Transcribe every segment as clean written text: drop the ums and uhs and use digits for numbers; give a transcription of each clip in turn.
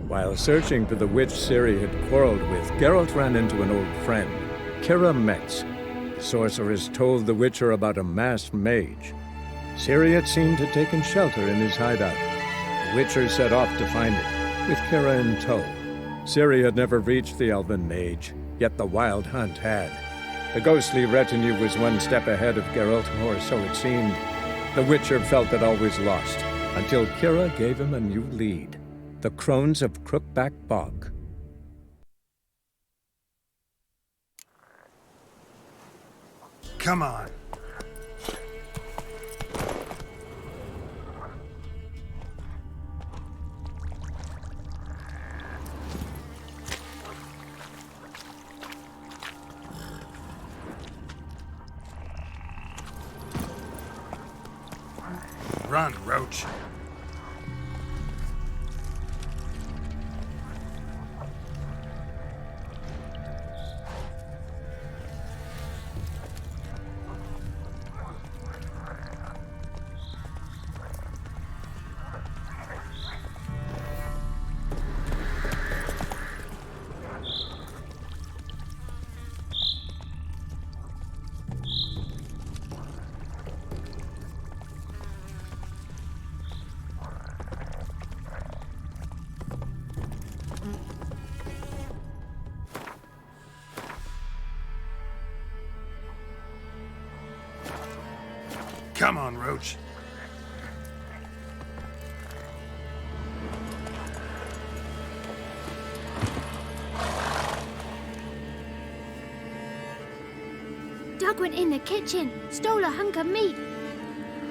While searching for the witch Ciri had quarreled with, Geralt ran into an old friend, Kira Metz. The sorceress told the Witcher about a masked mage. Ciri had seemed to have taken shelter in his hideout. The Witcher set off to find it, with Kira in tow. Ciri had never reached the elven mage, yet the wild hunt had. The ghostly retinue was one step ahead of Geralt, or so it seemed. The Witcher felt that all was lost, until Kira gave him a new lead. The Crones of Crookback Bog. Come on. Run, Roach. Come on, Roach. Doug went in the kitchen, stole a hunk of meat.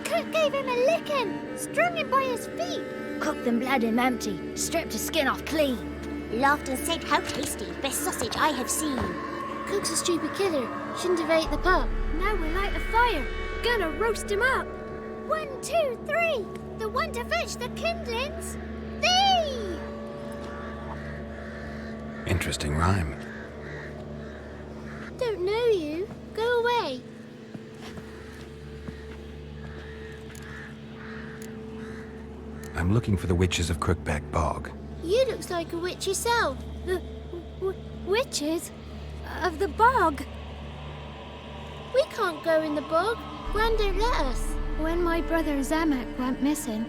Cook gave him a licking, strung him by his feet. Cooked and bled him empty, stripped his skin off clean. Laughed and said, "How tasty, best sausage I have seen." Cook's a stupid killer, shouldn't have ate the pup. Now we'll light a fire, gonna roast him up. 1, 2, 3, the one to fetch the kindlings. Thee! Interesting rhyme. Don't know you. Go away. I'm looking for the witches of Crookback Bog. You looks like a witch yourself. The witches of the bog. We can't go in the bog. Gran don't let us. When my brother Zemek went missing,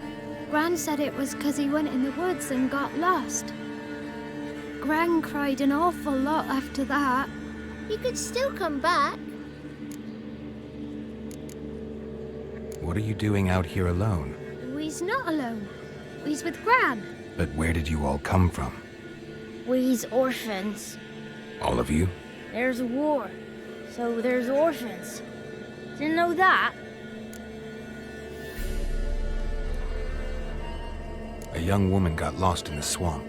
Gran said it was 'cause he went in the woods and got lost. Gran cried an awful lot after that. You could still come back. What are you doing out here alone? We's not alone. We's with Gran. But where did you all come from? We's orphans. All of you? There's a war, so there's orphans. Didn't know that? A young woman got lost in the swamp.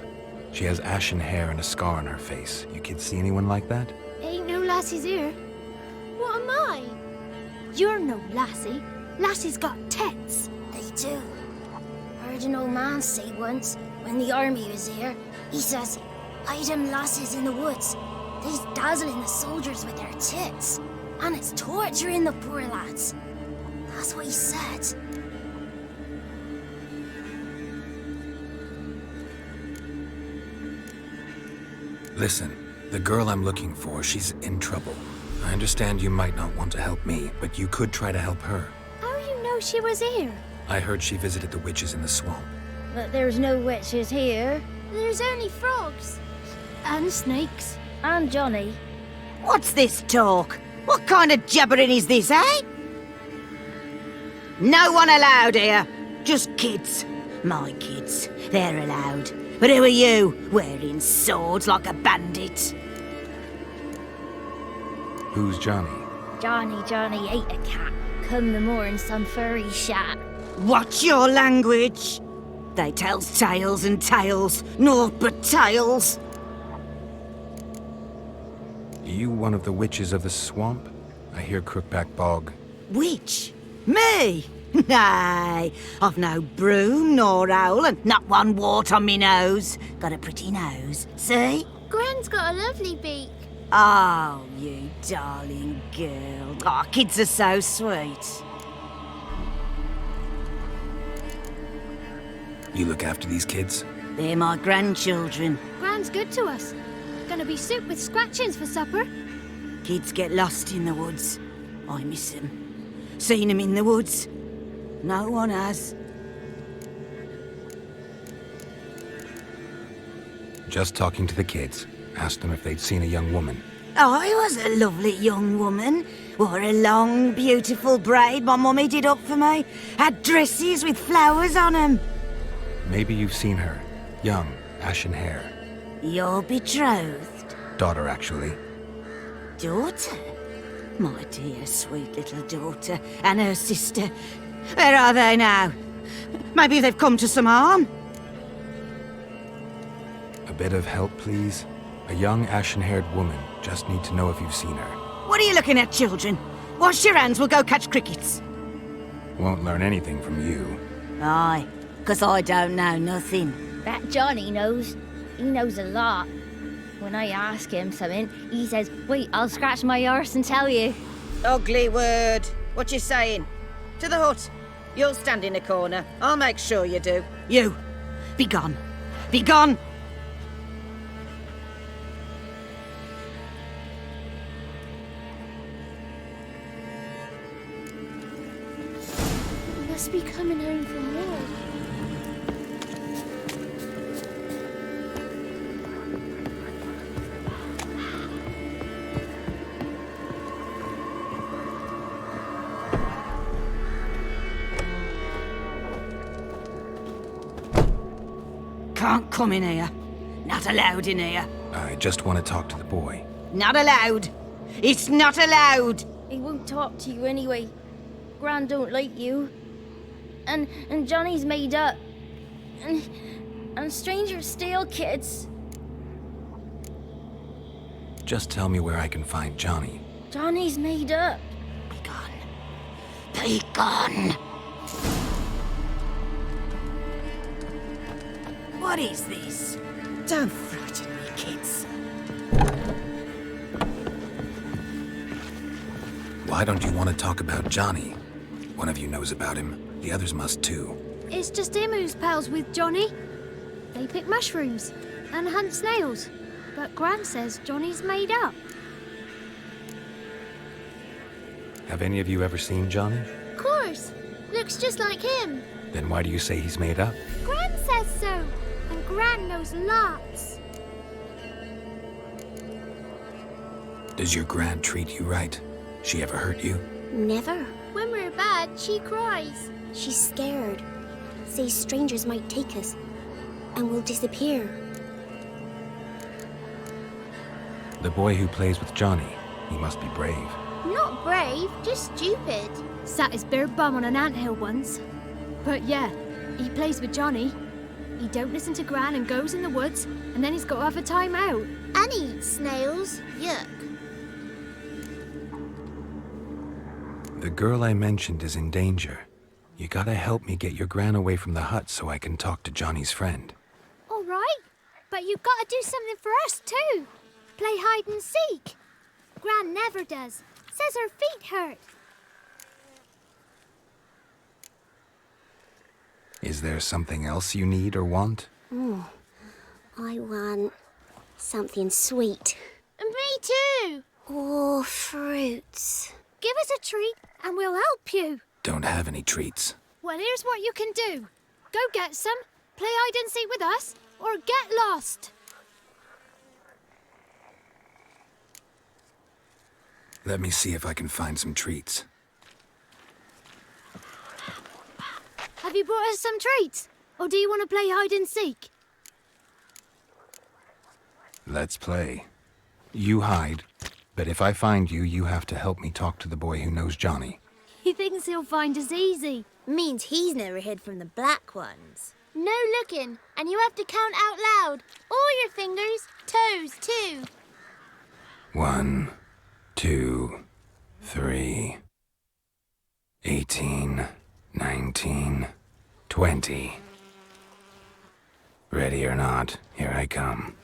She has ashen hair and a scar on her face. You kids see anyone like that? Ain't no lassies here. What am I? You're no lassie. Lassie's got tits. They do. Heard an old man say once, when the army was here, he says, "Hide them lasses in the woods. They's dazzling the soldiers with their tits. And it's torturing the poor lads." That's what he said. Listen, the girl I'm looking for, she's in trouble. I understand you might not want to help me, but you could try to help her. How you know she was here? I heard she visited the witches in the swamp. But there's no witches here. There's only frogs. And snakes. And Johnny. What's this talk? What kind of jabbering is this, eh? No one allowed here. Just kids. My kids. They're allowed. But who are you, wearing swords like a bandit? Who's Johnny? Johnny ate a cat. Come the moor in some furry shack. Watch your language. They tells tales and tales, naught but tales. You one of the witches of the swamp? I hear Crookback Bog. Witch? Me? Nay, I've no broom nor owl and not one wart on me nose. Got a pretty nose, see? Gran's got a lovely beak. Oh, you darling girl. Oh, kids are so sweet. You look after these kids? They're my grandchildren. Gran's good to us. Gonna be soup with scratchings for supper. Kids get lost in the woods. I miss them. Seen them in the woods. No one has. Just talking to the kids. Asked them if they'd seen a young woman. I was a lovely young woman. Wore a long, beautiful braid my mummy did up for me. Had dresses with flowers on 'em. Maybe you've seen her. Young, ashen hair. You're betrothed? Daughter, actually. Daughter? My dear, sweet little daughter. And her sister. Where are they now? Maybe they've come to some harm? A bit of help, please? A young, ashen-haired woman. Just need to know if you've seen her. What are you looking at, children? Wash your hands, we'll go catch crickets. Won't learn anything from you. Aye, 'cause I don't know nothing. That Johnny knows. He knows a lot. When I ask him something, he says, wait, I'll scratch my arse and tell you. Ugly word. What you saying? To the hut. You'll stand in a corner. I'll make sure you do. You, be gone. Be gone! Must be coming home from war. Can't come in here. Not allowed in here. I just want to talk to the boy. Not allowed. It's not allowed. He won't talk to you anyway. Gran don't like you. And Johnny's made up. And strangers steal kids. Just tell me where I can find Johnny. Johnny's made up. Be gone. Be gone. What is this? Don't frighten me, kids. Why don't you want to talk about Johnny? One of you knows about him. The others must too. It's just him who's pals with Johnny. They pick mushrooms and hunt snails. But Gran says Johnny's made up. Have any of you ever seen Johnny? Of course. Looks just like him. Then why do you say he's made up? Gran says so. And Gran knows lots. Does your Gran treat you right? She ever hurt you? Never. When we're bad, she cries. She's scared. Says strangers might take us. And we'll disappear. The boy who plays with Johnny, he must be brave. Not brave, just stupid. Sat his bare bum on an anthill once. But yeah, he plays with Johnny. He don't listen to Gran and goes in the woods, and then he's got to have a time out. And he eats snails. Yuck. The girl I mentioned is in danger. You gotta help me get your Gran away from the hut so I can talk to Johnny's friend. All right, but you've got to do something for us too. Play hide and seek. Gran never does. Says her feet hurt. Is there something else you need or want? I want something sweet. And me too. Or fruits. Give us a treat and we'll help you. Don't have any treats. Well, here's what you can do. Go get some, play hide and seek with us, or get lost. Let me see if I can find some treats. Have you brought us some treats? Or do you want to play hide and seek? Let's play. You hide, but if I find you, you have to help me talk to the boy who knows Johnny. He thinks he'll find us easy. Means he's never hid from the black ones. No looking, and you have to count out loud. All your fingers, toes too. 1, 2, 3, 18, 19, 20. Ready or not, here I come.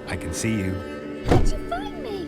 I can see you. How'd you find me?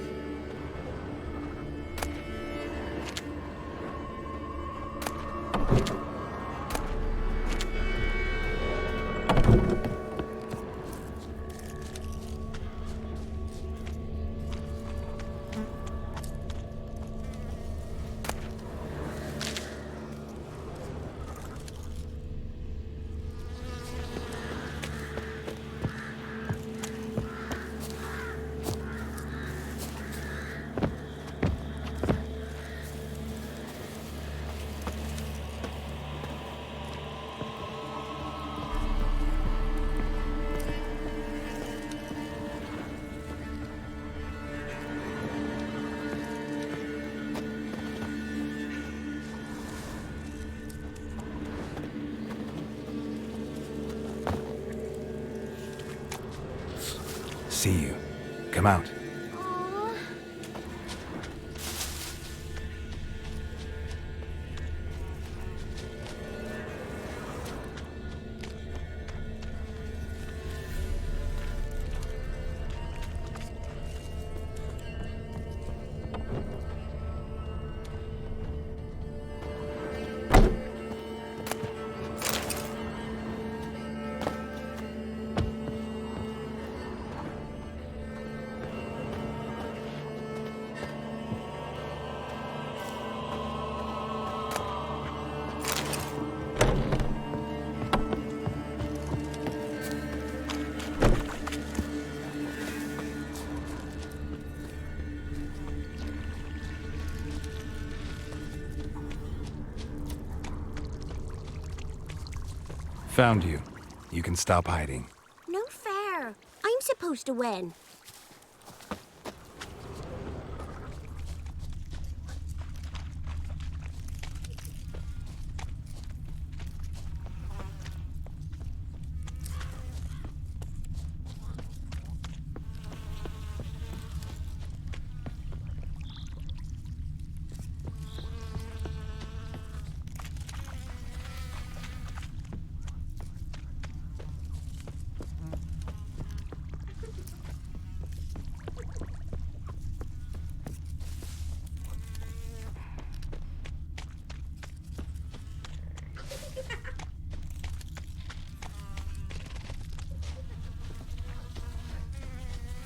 See you. Come out. Aw. Found you. You can stop hiding. No fair. I'm supposed to win.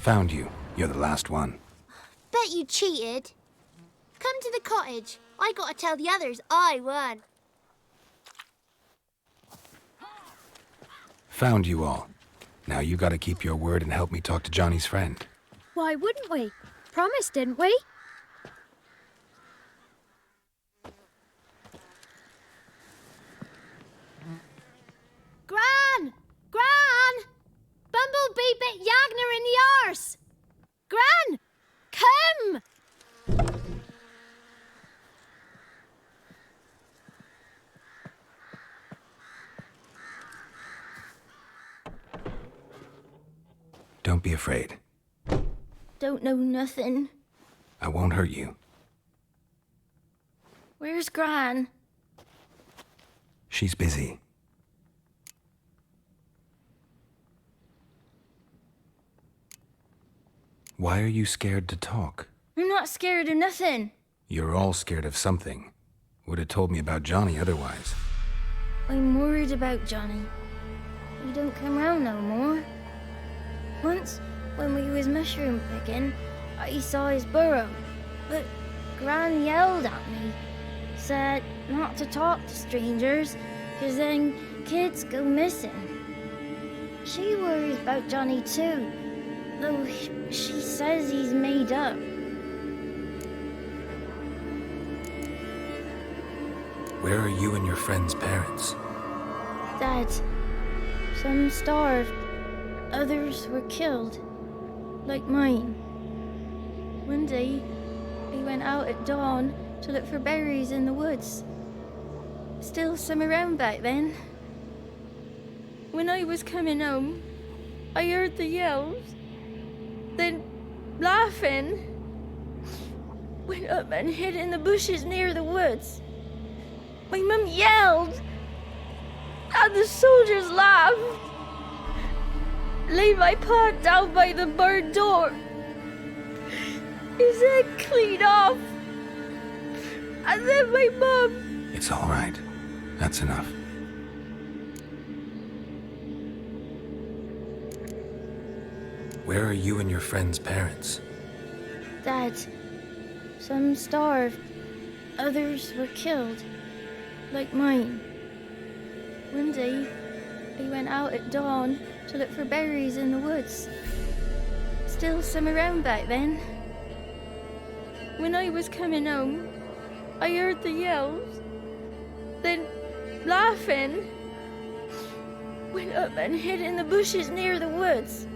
Found you. You're the last one. Bet you cheated. Come to the cottage. I gotta tell the others I won. Found you all. Now you gotta keep your word and help me talk to Johnny's friend. Why wouldn't we? Promised, didn't we? Gran! Gran! Bumblebee bit Yagner in the arse! Gran! Come! Don't be afraid. Don't know nothing. I won't hurt you. Where's Gran? She's busy. Why are you scared to talk? I'm not scared of nothing. You're all scared of something. Would have told me about Johnny otherwise. I'm worried about Johnny. He don't come round no more. Once, when we was mushroom picking, I saw his burrow. But Gran yelled at me. Said not to talk to strangers, 'cause then kids go missing. She worries about Johnny too, though she says he's made up. Where are you and your friend's parents? Dad, some starved, others were killed, like mine. One day, we went out at dawn to look for berries in the woods. Still some around back then. When I was coming home, I heard the yells. Then, laughing, went up and hid in the bushes near the woods. My mum yelled, and the soldiers laughed. laid my paw down by the barn door. His head clean off. And then my mum... It's all right. That's enough. Where are you and your friend's parents? Dad, some starved. Others were killed. Like mine. One day, I went out at dawn to look for berries in the woods. Still some around back then. When I was coming home, I heard the yells. Then, laughing, went up and hid in the bushes near the woods.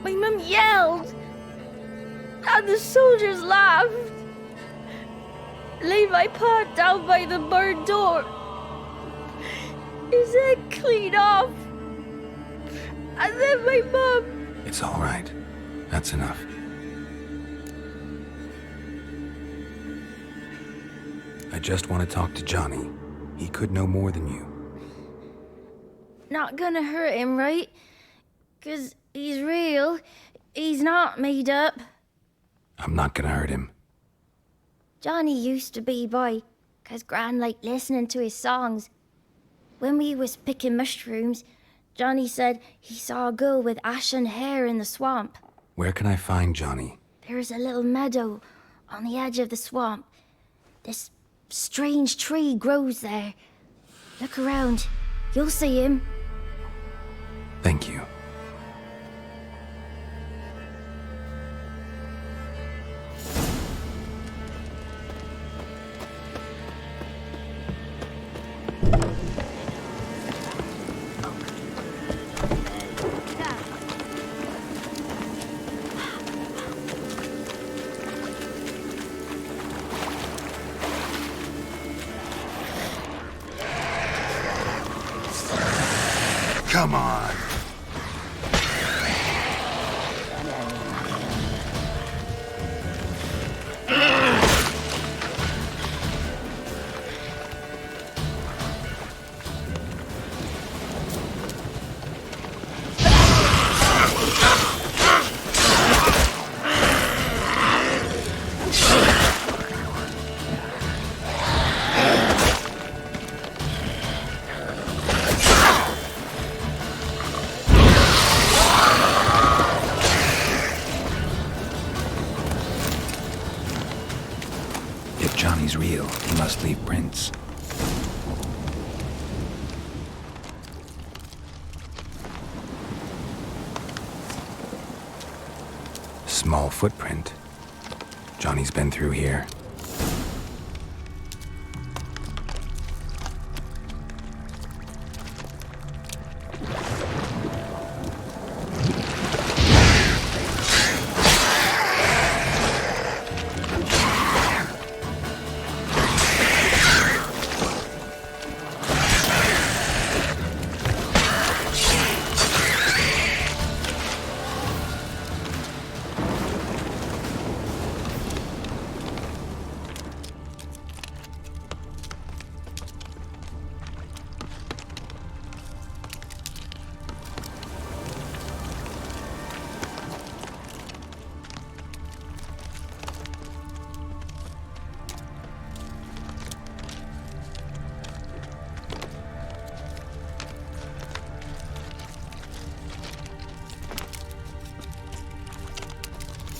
My mum yelled, and the soldiers laughed. Laid my paw down by the barn door. His head clean off. And then my mum... It's all right. That's enough. I just want to talk to Johnny. He could know more than you. Not gonna hurt him, right? 'Cause he's real. He's not made up. I'm not gonna hurt him. Johnny used to be boy, 'cause Gran liked listening to his songs. When we was picking mushrooms, Johnny said he saw a girl with ashen hair in the swamp. Where can I find Johnny? There's a little meadow on the edge of the swamp. This strange tree grows there. Look around. You'll see him. Thank you. Come on. If Johnny's real, he must leave prints. Small footprint. Johnny's been through here.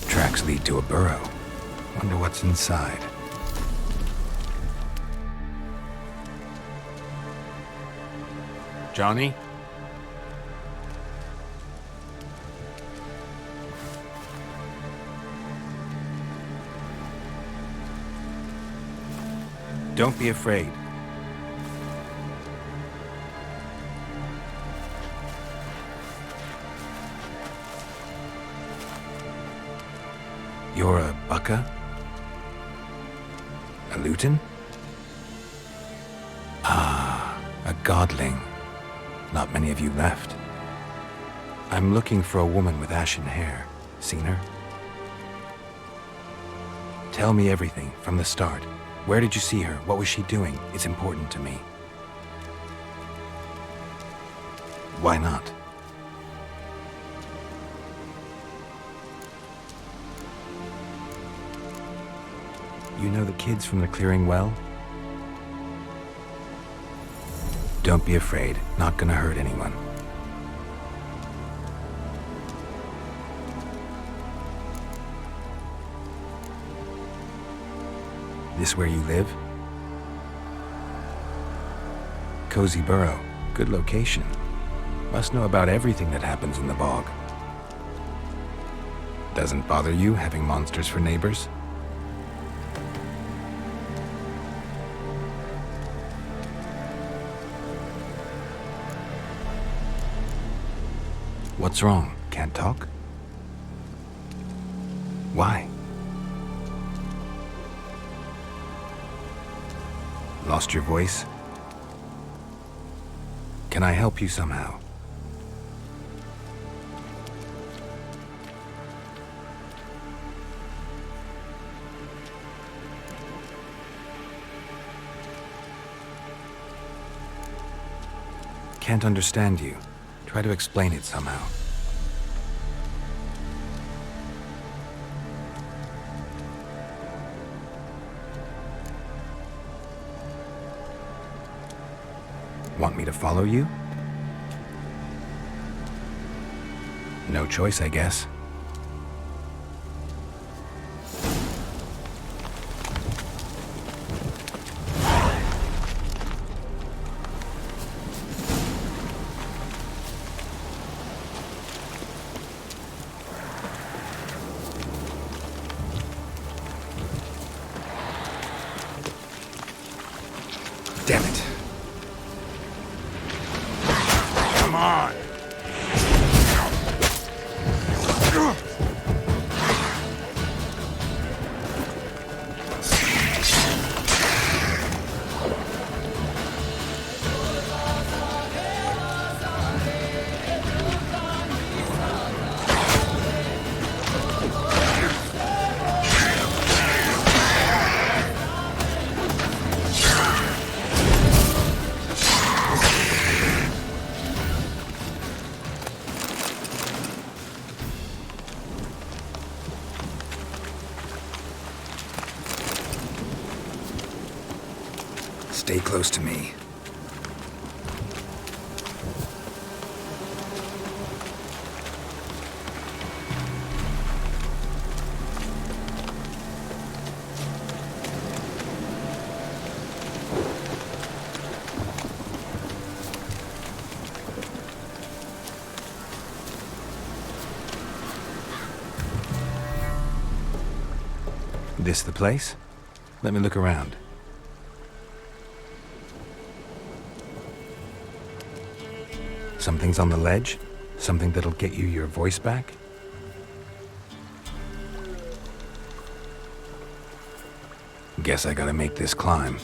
Tracks lead to a burrow. Wonder what's inside. Johnny? Don't be afraid. You're a Bucka? A Luton? Ah, a godling. Not many of you left. I'm looking for a woman with ashen hair. Seen her? Tell me everything from the start. Where did you see her? What was she doing? It's important to me. Why not? You know the kids from the clearing well? Don't be afraid. Not gonna hurt anyone. This where you live? Cozy burrow. Good location. Must know about everything that happens in the bog. Doesn't bother you having monsters for neighbors? What's wrong? Can't talk? Why? Lost your voice? Can I help you somehow? Can't understand you. Try to explain it somehow. Want me to follow you? No choice, I guess. Damn it. Come on. Stay close to me. This the place? Let me look around. Something's on the ledge? Something that'll get you your voice back? Guess I gotta make this climb.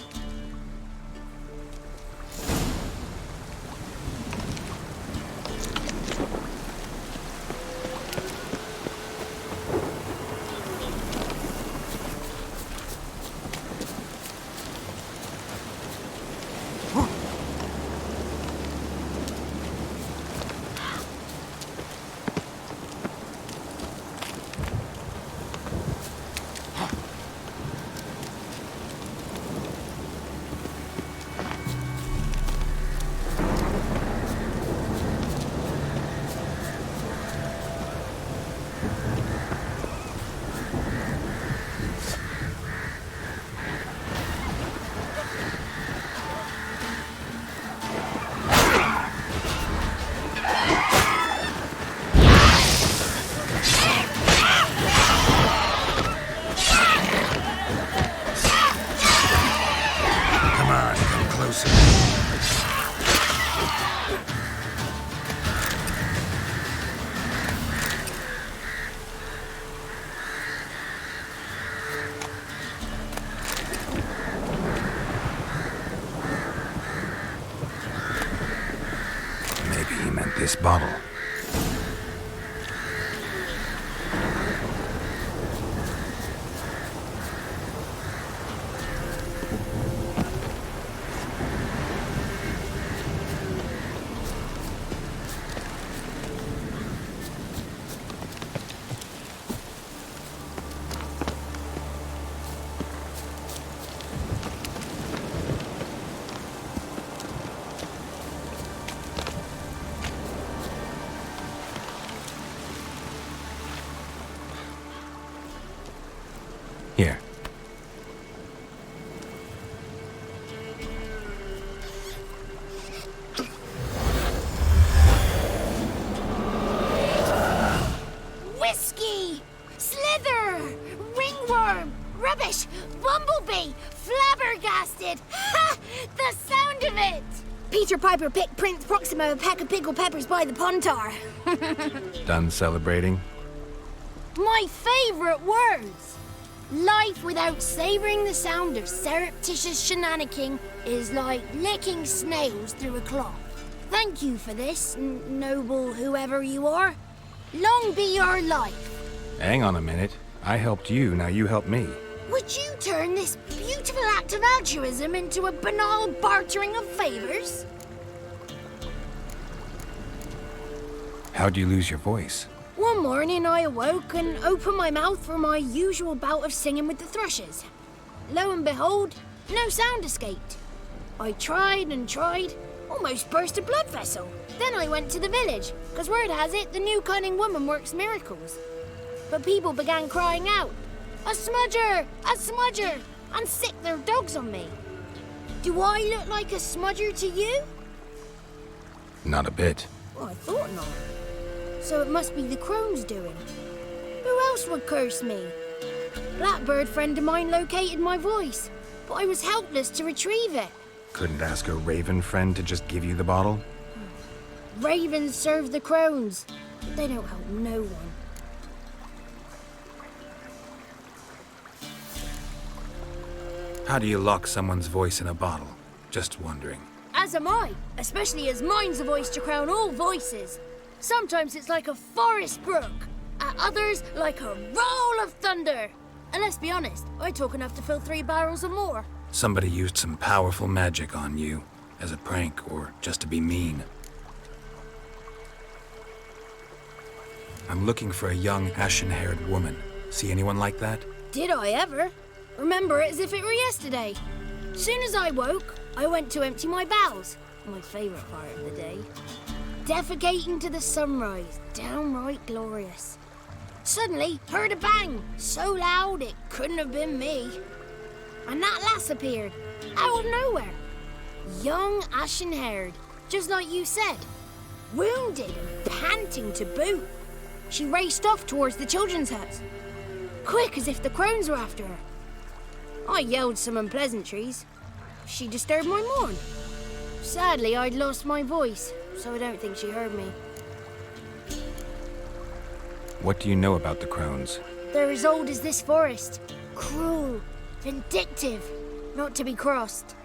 This bottle. Here. Whiskey! Slither! Ringworm! Rubbish! Bumblebee! Flabbergasted! Ha! The sound of it! Peter Piper picked Prince Proximo a pack of pickled peppers by the pontar. Done celebrating? My favorite words! Life without savoring the sound of surreptitious shenanigans is like licking snails through a cloth. Thank you for this, noble whoever you are. Long be your life. Hang on a minute. I helped you, now you help me. Would you turn this beautiful act of altruism into a banal bartering of favors? How'd you lose your voice? One morning I awoke and opened my mouth for my usual bout of singing with the thrushes. Lo and behold, no sound escaped. I tried and tried, almost burst a blood vessel. Then I went to the village, because word has it the new cunning woman works miracles. But people began crying out, "A smudger! A smudger!" and sicked their dogs on me. Do I look like a smudger to you? Not a bit. Well, I thought not. So it must be the Crones' doing. Who else would curse me? Blackbird friend of mine located my voice, but I was helpless to retrieve it. Couldn't ask a raven friend to just give you the bottle? Ravens serve the Crones, but they don't help no one. How do you lock someone's voice in a bottle? Just wondering. As am I, especially as mine's a voice to crown all voices. Sometimes it's like a forest brook, at others like a roll of thunder. And let's be honest, I talk enough to fill 3 barrels or more. Somebody used some powerful magic on you, as a prank or just to be mean. I'm looking for a young, ashen-haired woman. See anyone like that? Did I ever? Remember it as if it were yesterday. Soon as I woke, I went to empty my bowels. My favourite part of the day. Defecating to the sunrise, downright glorious. Suddenly, heard a bang, so loud it couldn't have been me. And that lass appeared, out of nowhere. Young, ashen-haired, just like you said. Wounded and panting to boot. She raced off towards the children's huts. Quick as if the Crones were after her. I yelled some unpleasantries. She disturbed my morn. Sadly, I'd lost my voice, so I don't think she heard me. What do you know about the Crones? They're as old as this forest. Cruel, vindictive, not to be crossed.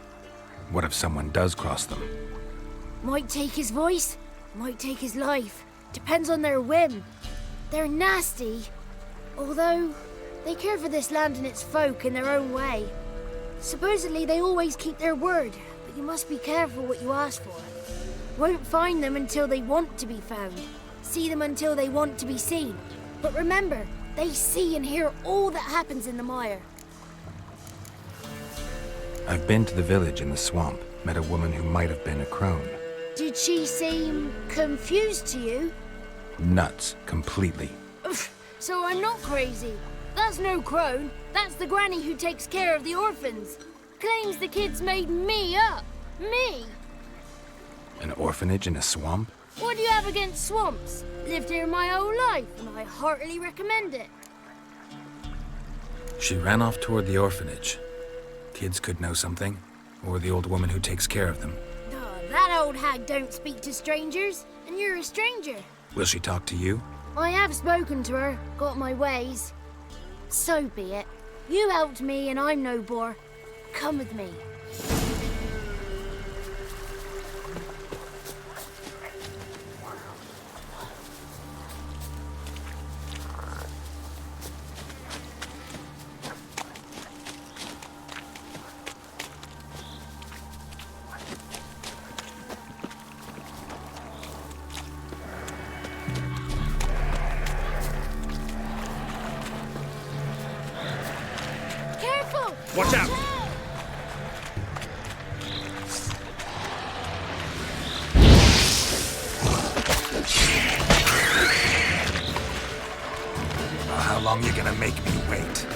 What if someone does cross them? Might take his voice, might take his life. Depends on their whim. They're nasty, although they care for this land and its folk in their own way. Supposedly they always keep their word, but you must be careful what you ask for. Won't find them until they want to be found. See them until they want to be seen. But remember, they see and hear all that happens in the mire. I've been to the village in the swamp, met a woman who might have been a crone. Did she seem confused to you? Nuts, completely. So I'm not crazy. That's no crone. That's the granny who takes care of the orphans. Claims the kids made me up. Me! An orphanage in a swamp? What do you have against swamps? Lived here my whole life, and I heartily recommend it. She ran off toward the orphanage. Kids could know something, or the old woman who takes care of them. Oh, that old hag don't speak to strangers, and you're a stranger. Will she talk to you? I have spoken to her, got my ways. So be it. You helped me, and I'm no bore. Come with me. Watch out! How long you gonna make me wait?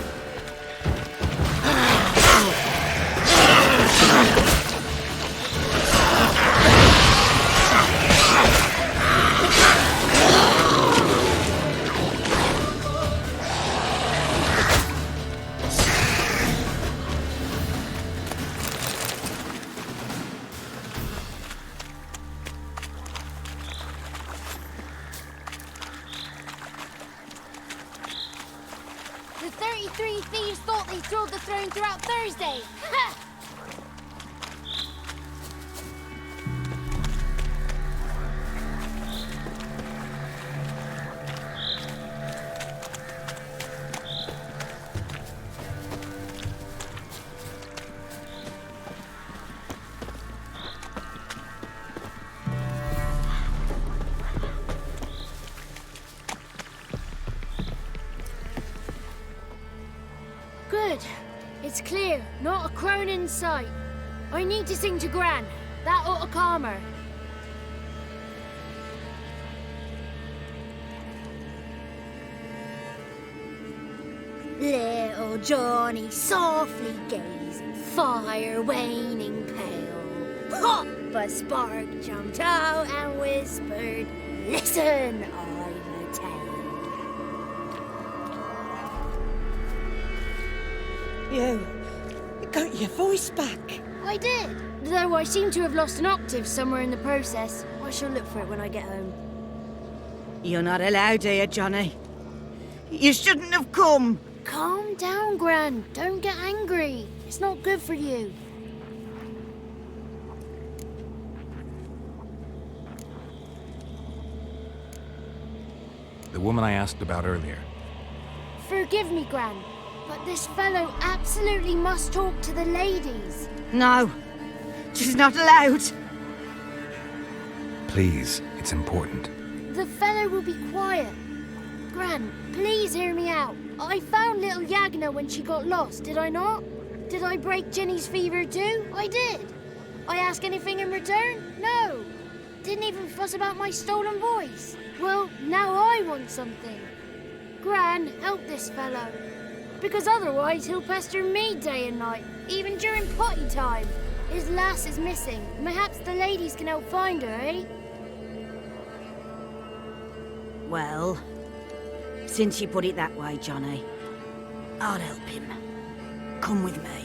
The 33 thieves thought they stole the throne throughout Thursday. Ha! Good. It's clear. Not a crone in sight. I need to sing to Gran. That ought to calm her. Little Johnny softly gazing, fire waning pale. Pop! A spark jumped out and whispered, "Listen, I've a tale." You got your voice back. I did. Though I seem to have lost an octave somewhere in the process. I shall look for it when I get home. You're not allowed here, Johnny. You shouldn't have come. Calm down, Gran. Don't get angry. It's not good for you. The woman I asked about earlier. Forgive me, Gran, but this fellow absolutely must talk to the ladies. No, she's not allowed. Please, it's important. The fellow will be quiet. Gran, please hear me out. I found little Yagna when she got lost, did I not? Did I break Ginny's fever too? I did. I ask anything in return? No. Didn't even fuss about my stolen voice. Well, now I want something. Gran, help this fellow. Because otherwise he'll pester me day and night, even during potty time. His lass is missing. Perhaps the ladies can help find her, eh? Well, since you put it that way, Johnny, I'll help him. Come with me.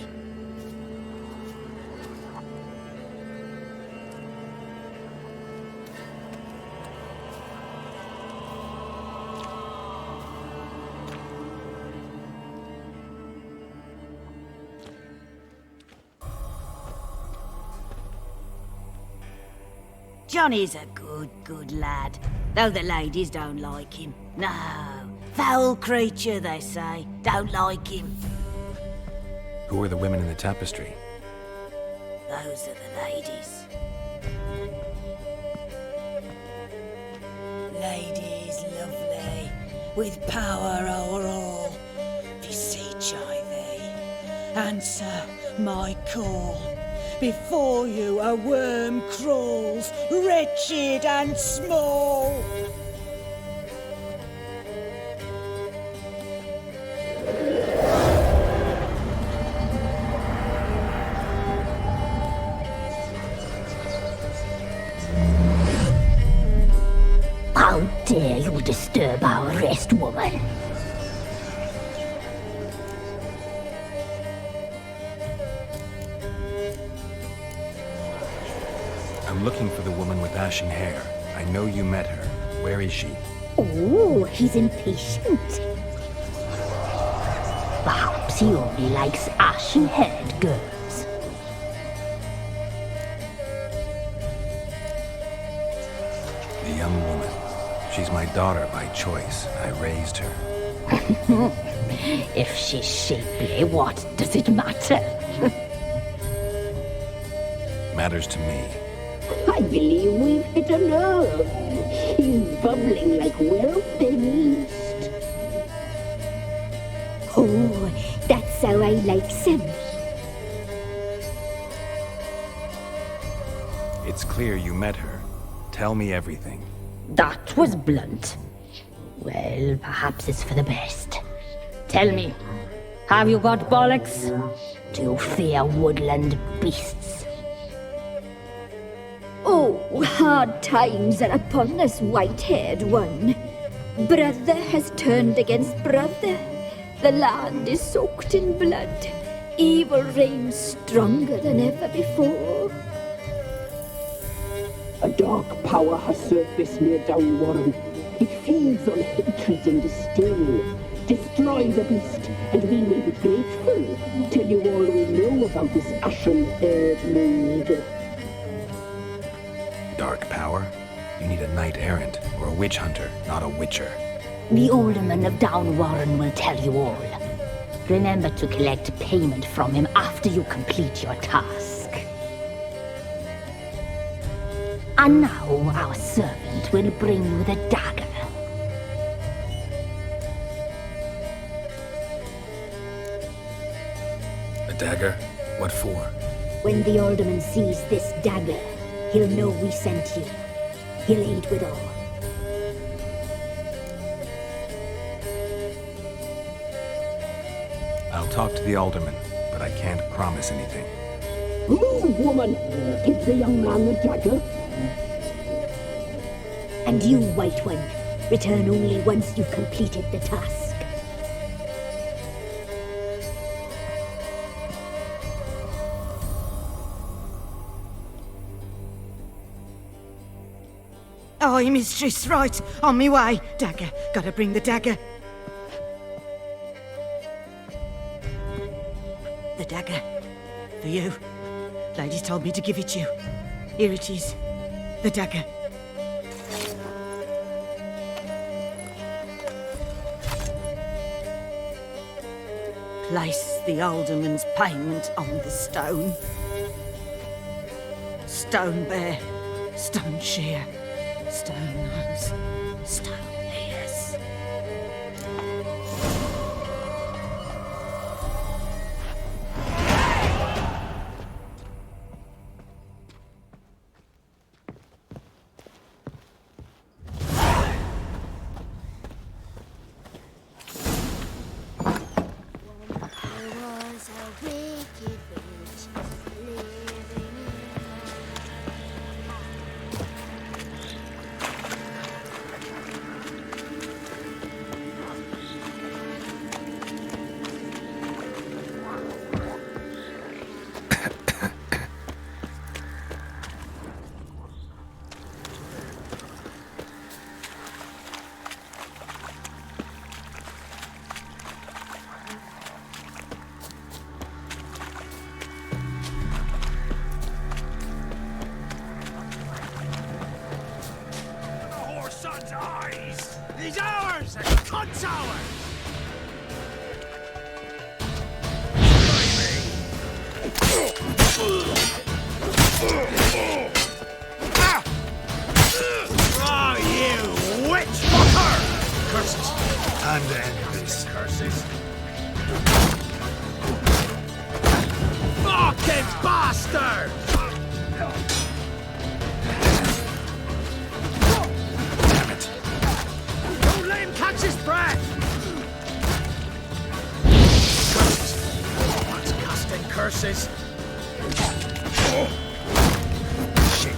Johnny's a good lad, though the ladies don't like him. No, foul creature, they say. Don't like him. Who are the women in the tapestry? Those are the ladies. Ladies lovely, with power o'er all. Beseech I thee, answer my call. Before you a worm crawls, wretched and small. How dare you disturb our rest, woman? I'm looking for the woman with ashen hair. I know you met her. Where is she? Oh, he's impatient. Perhaps he only likes ashen-haired girls. The young woman. She's my daughter by choice. I raised her. If she's shapely, what does it matter? Matters to me. I believe we've hit a nerve. He's bubbling like well-fed yeast. Oh, that's how I like them. It's clear you met her. Tell me everything. That was blunt. Well, perhaps it's for the best. Tell me, have you got bollocks? Do you fear woodland beasts? Oh, hard times are upon us, white-haired one. Brother has turned against brother. The land is soaked in blood. Evil reigns stronger than ever before. A dark power has surfaced near Downwarren. It feeds on hatred and disdain. Destroy destroy the beast, and we will be grateful. Tell you all we know about this ashen-haired maid. Dark power? You need a knight errant or a witch hunter, not a witcher. The alderman of Down Warren will tell you all. Remember to collect payment from him after you complete your task. And now our servant will bring you the dagger. A dagger? What for? When the alderman sees this dagger, he'll know we sent you. He'll aid with all. I'll talk to the alderman, but I can't promise anything. Move, woman! Give the young man the dagger. And you, White One, return only once you've completed the task. Aye, mistress, right. On me way. Dagger. Gotta bring the dagger. The dagger. For you. Lady told me to give it you. Here it is. The dagger. Place the alderman's payment on the stone. Stone bear. Stone shear. Stone nose, stone ears. He's ours! The cunt's ours! Oh, you witch fucker! Curses! And end this. Curses. Fucking bastard! Catch his breath! Curses! What's casting curses? Oh. Shit!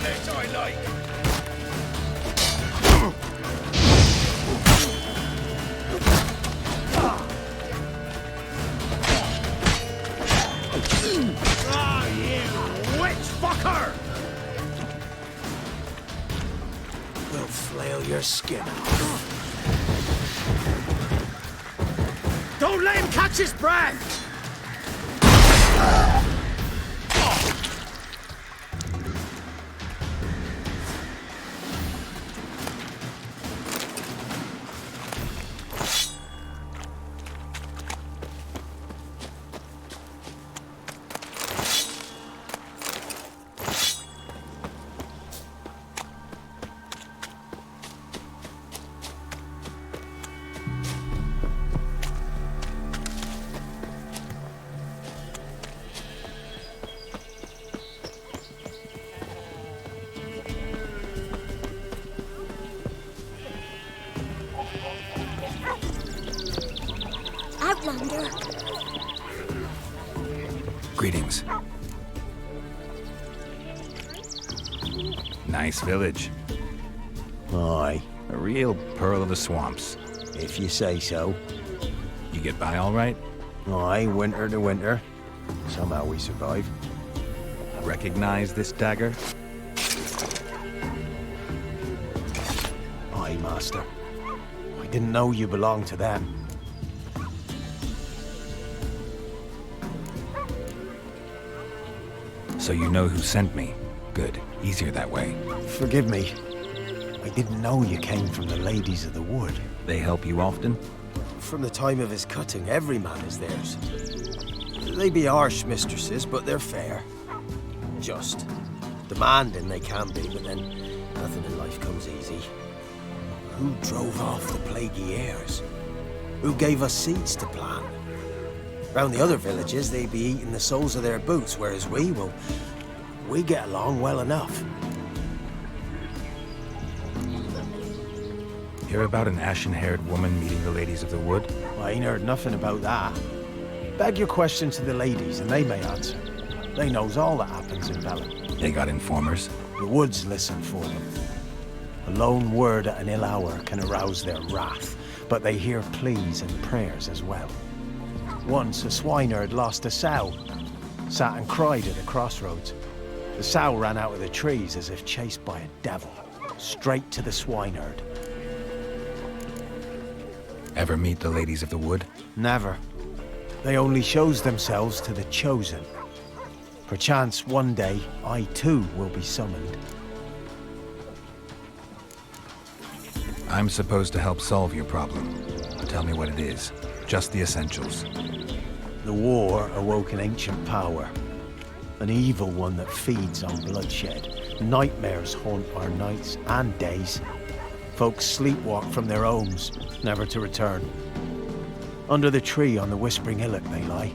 That's what I like! Oh, you witch fucker! We'll flail your skin off. Don't let him catch his breath! Outlander. Greetings. Nice village. Aye. A real pearl of the swamps. If you say so. You get by all right? Aye, winter to winter. Somehow we survive. Recognize this dagger? Aye, master. Didn't know you belonged to them. So you know who sent me. Good. Easier that way. Forgive me. I didn't know you came from the Ladies of the Wood. They help you often? From the time of his cutting, every man is theirs. They be harsh mistresses, but they're fair. Just. Demanding they can be, but then nothing in life comes easy. Who drove off the plaguey heirs? Who gave us seeds to plant? Round the other villages, they be eating the soles of their boots, whereas we get along well enough. Hear about an ashen-haired woman meeting the Ladies of the Wood? I ain't heard nothing about that. Beg your question to the ladies, and they may answer. They knows all that happens in Velen. They got informers? The woods listen for them. A lone word at an ill hour can arouse their wrath, but they hear pleas and prayers as well. Once a swineherd lost a sow, sat and cried at the crossroads. The sow ran out of the trees as if chased by a devil, straight to the swineherd. Ever meet the Ladies of the Wood? Never. They only shows themselves to the chosen. Perchance one day, I too will be summoned. I'm supposed to help solve your problem. Tell me what it is. Just the essentials. The war awoke an ancient power. An evil one that feeds on bloodshed. Nightmares haunt our nights and days. Folks sleepwalk from their homes, never to return. Under the tree on the Whispering Hillock they lie.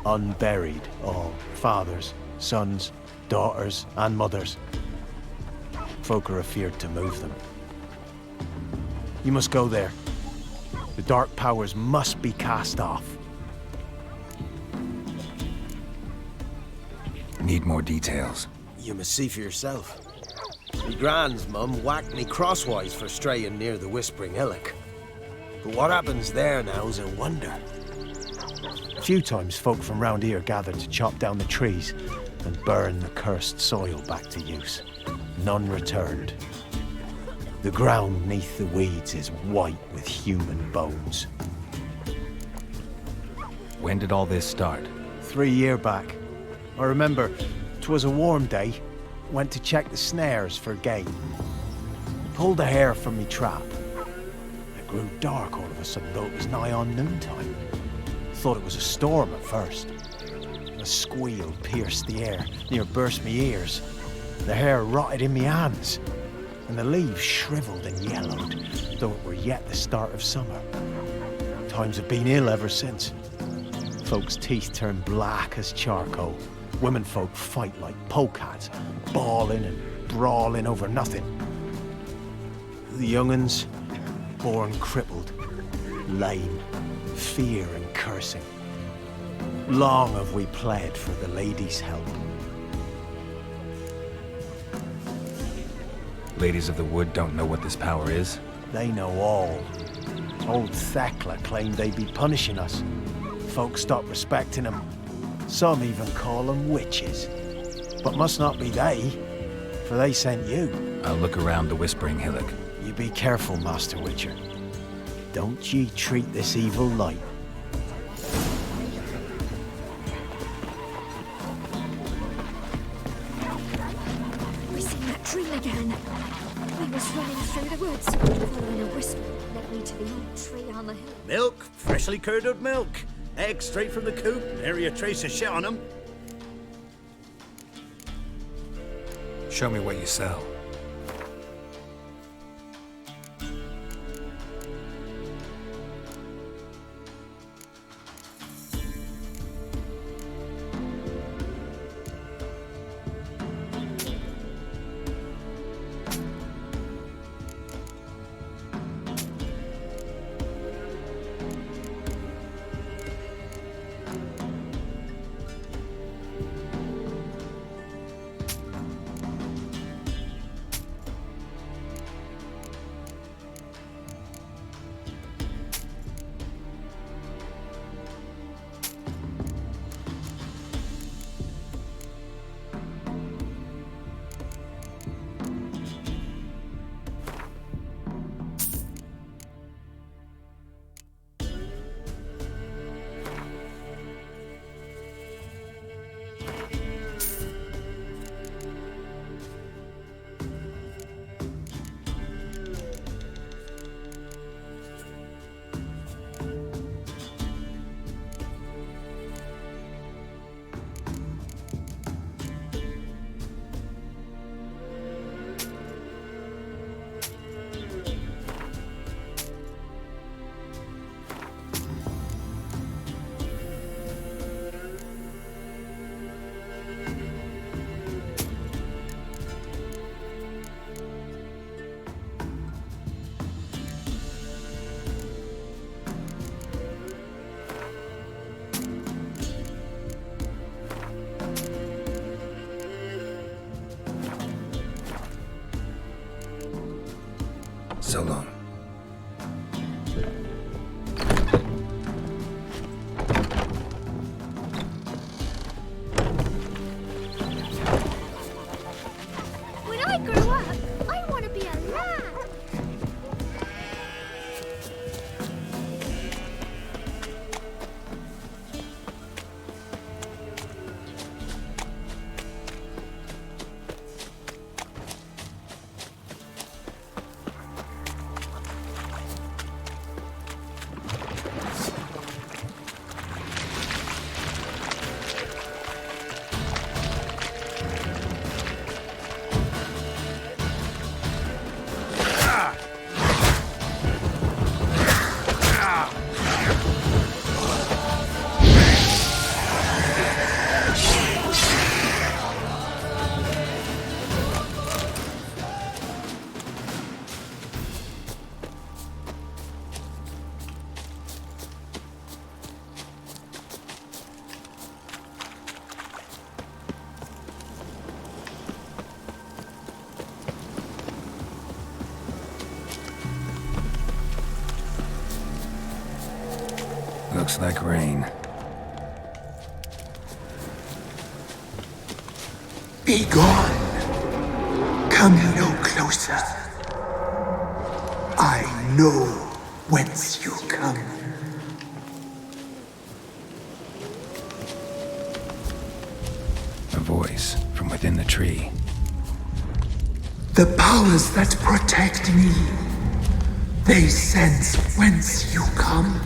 Unburied, all. Fathers, sons, daughters, and mothers. Folk are afeard to move them. You must go there. The dark powers must be cast off. Need more details. You must see for yourself. Me grand's mum whacked me crosswise for straying near the Whispering Hillock. But what happens there now's a wonder. A few times folk from round here gathered to chop down the trees and burn the cursed soil back to use. None returned. The ground neath the weeds is white with human bones. When did all this start? 3 years back. I remember 'twas a warm day. Went to check the snares for game. Pulled a hare from me trap. It grew dark all of a sudden, though it was nigh on noontime. Thought it was a storm at first. A squeal pierced the air, near burst me ears. The hair rotted in me hands, and the leaves shriveled and yellowed, though it were yet the start of summer. Times have been ill ever since. Folks' teeth turn black as charcoal. Womenfolk fight like polecats, bawling and brawling over nothing. The young'uns, born crippled, lame, fear and cursing. Long have we pled for the ladies' help. Ladies of the Wood don't know what this power is? They know all. Old Thekla claimed they'd be punishing us. Folks stopped respecting them. Some even call them witches. But must not be they, for they sent you. I'll look around the Whispering Hillock. You be careful, Master Witcher. Don't ye treat this evil light. We seen that tree again. We was running through the woods, following a whisper led me to the old tree on the hill. Milk, freshly curdled milk. Eggs straight from the coop, nary a trace of shit on them. Show me what you sell. alone. When I grow up, I want to be a lad. Looks like rain. Be gone. Come no closer. I know whence you come. A voice from within the tree. The powers that protect me, they sense whence you come.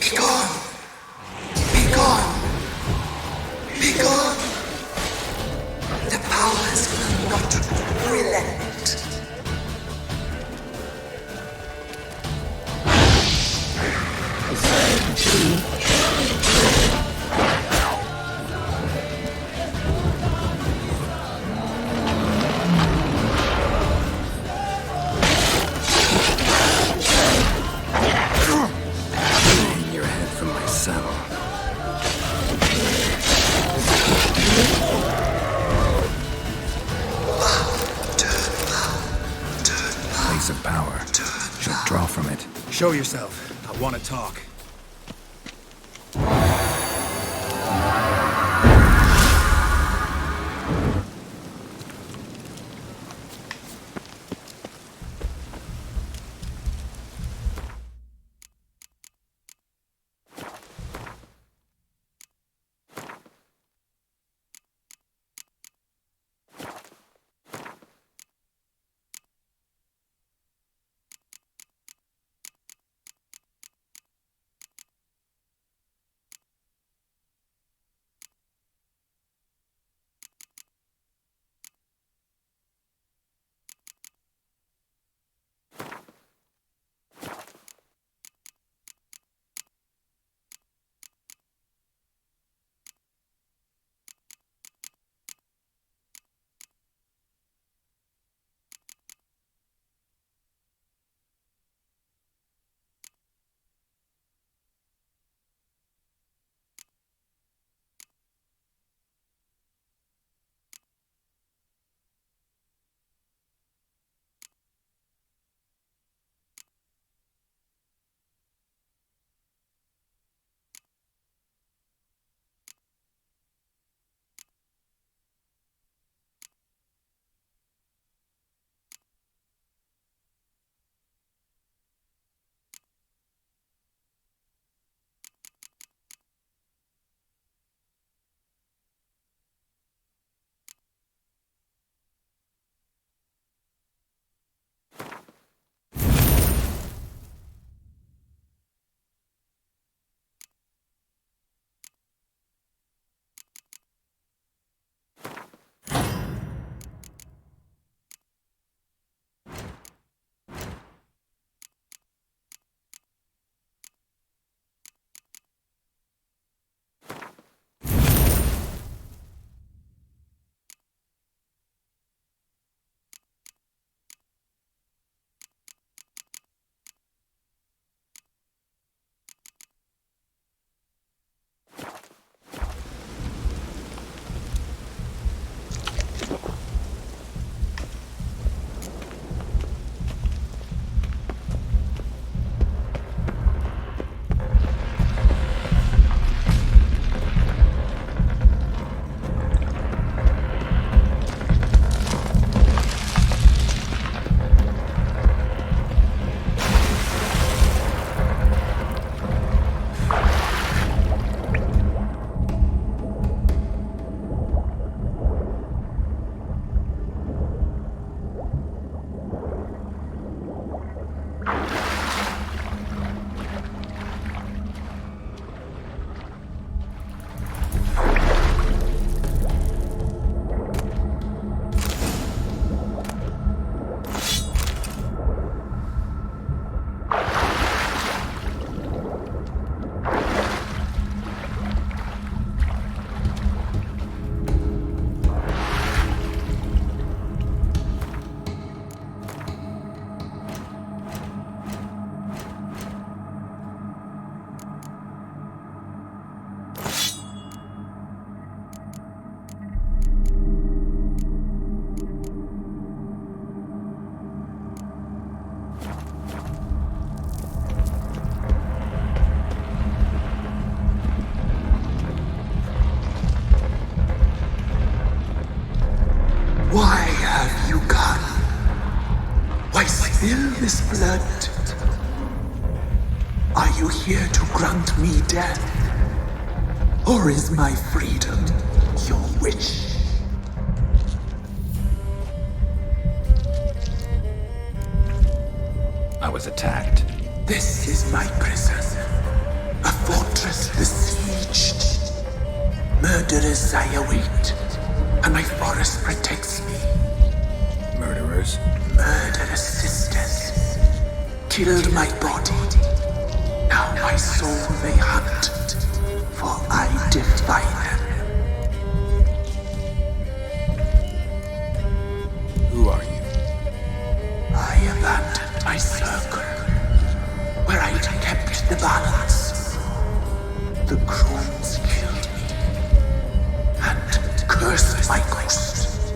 Be gone! Be gone! Be gone! The powers will not relent. Of power. She'll draw from it. Show yourself. I want to talk. this blood? Are you here to grant me death? Or is my freedom your wish? I was attacked. This is my prison. A fortress besieged. Murderers I await, and my forest protects me. Murderers? Murderous sisters killed my body. Now my soul they hunt, for I defy them. Who are you? I abandoned my circle, where I'd kept the balance. The Crones killed me, and cursed my ghost.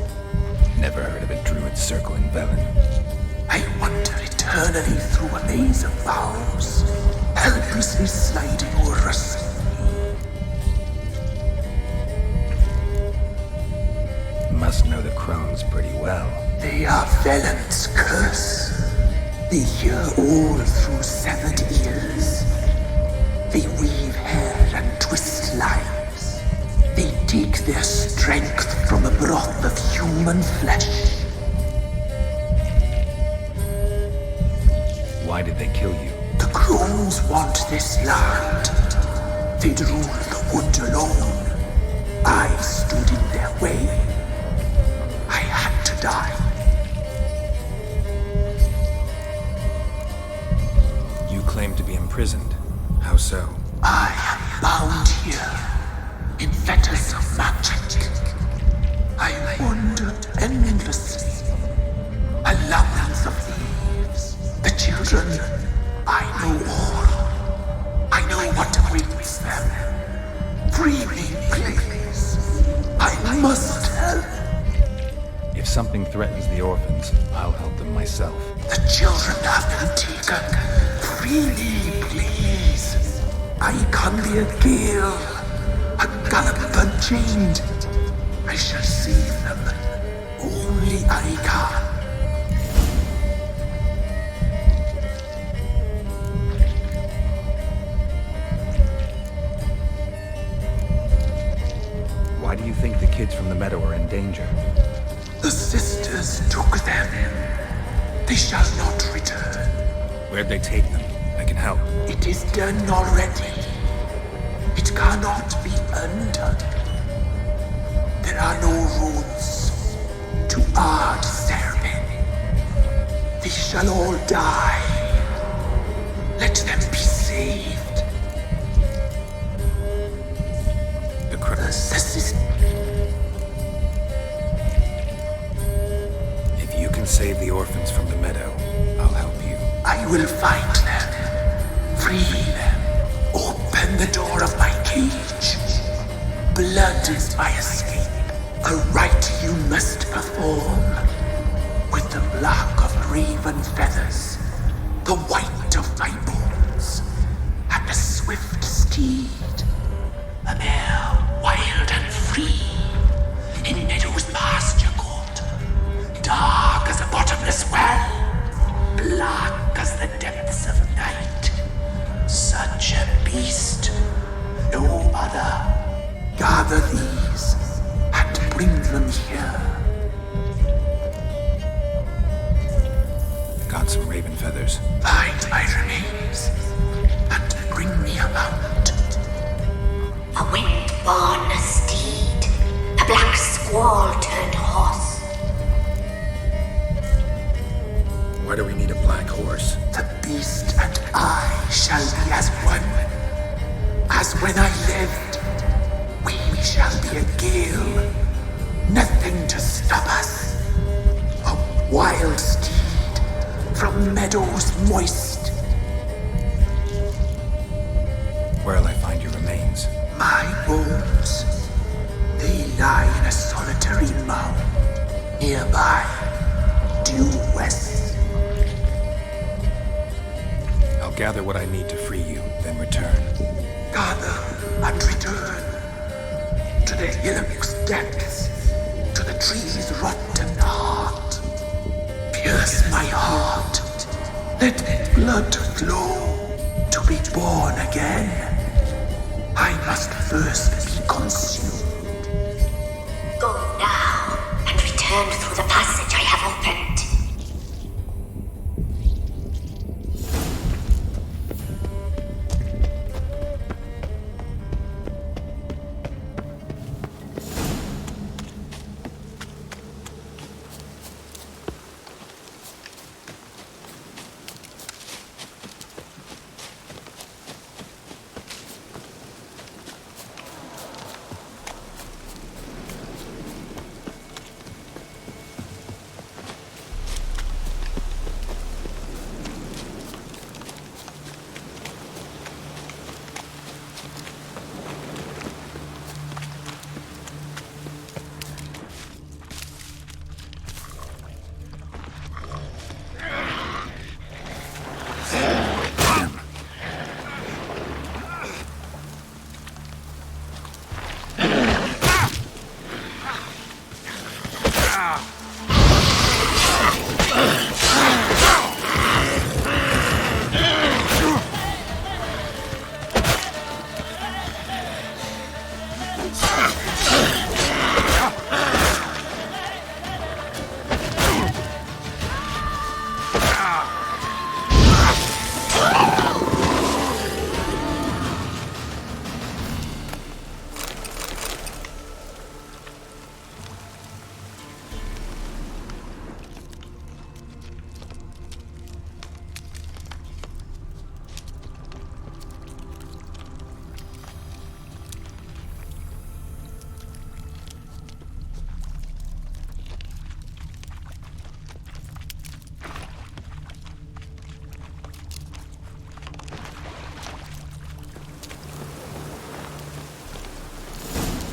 Never heard of a druid circle in Velen. I wander eternally through a maze of vows, helplessly sliding over a sea. Must know the Crones pretty well. They are Velen's curse. They hear all through severed ears. They weave hair and twist lives. They take their strength from a broth of human flesh. Why did they kill you? The Crones want this land. They'd rule the wood alone. I stood in their way. I had to die. You claim to be imprisoned. How so? I am bound here, in fetters of magic. I wandered endlessly, a labyrinth of leaves. The children, I know all. I know what awaits them. Free me, please. I must help. If something threatens the orphans, I'll help them myself. The children have been taken. Free me, please. I can be a gale, a gallop unchained. I shall save them. Only I can. Why do you think the kids from the meadow are in danger? The sisters took them. They shall not return. Where'd they take them? I can help. It is done already. It cannot be undone. There are no roads to Ard Serben. They shall all die. Let them be saved. The sisters. If you can save the orphans from the meadow, I'll help you. I will find them, free them, open the door of my cage. Blood is my escape, a rite you must perform. With the black of raven feathers, the white of my bones, and a swift steed, a mare wild and free, in meadows pasture court, dark as a bottomless well, black as the depths of night. Such a beast, no other. Gather these and bring them here. Got some raven feathers. Find my remains and bring me a mount. A wind-born steed, a black squall turned horse. Why do we need a black horse? The beast and I shall be as one. As when I lived, we shall be a gale. Nothing to stop us. A wild steed from meadows moist. Where'll I find your remains? My bones, they lie in a solitary mound nearby, due west. I'll gather what I need to free you, then return. Gather and return to the hillock's depths, to the tree's rotten heart. Pierce my heart Let blood flow to be born again. I must first be consumed. Go now and return through the passage I have opened.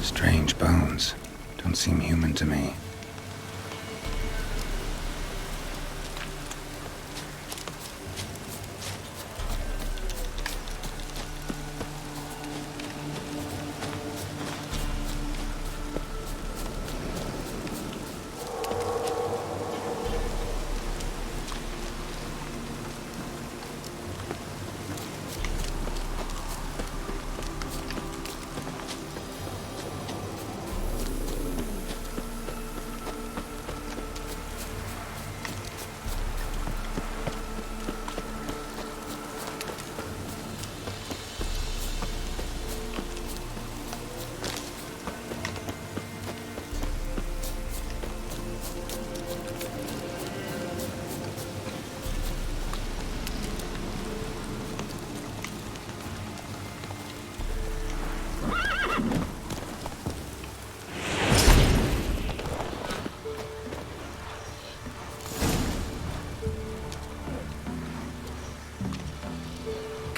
Strange bones. Don't seem human to me.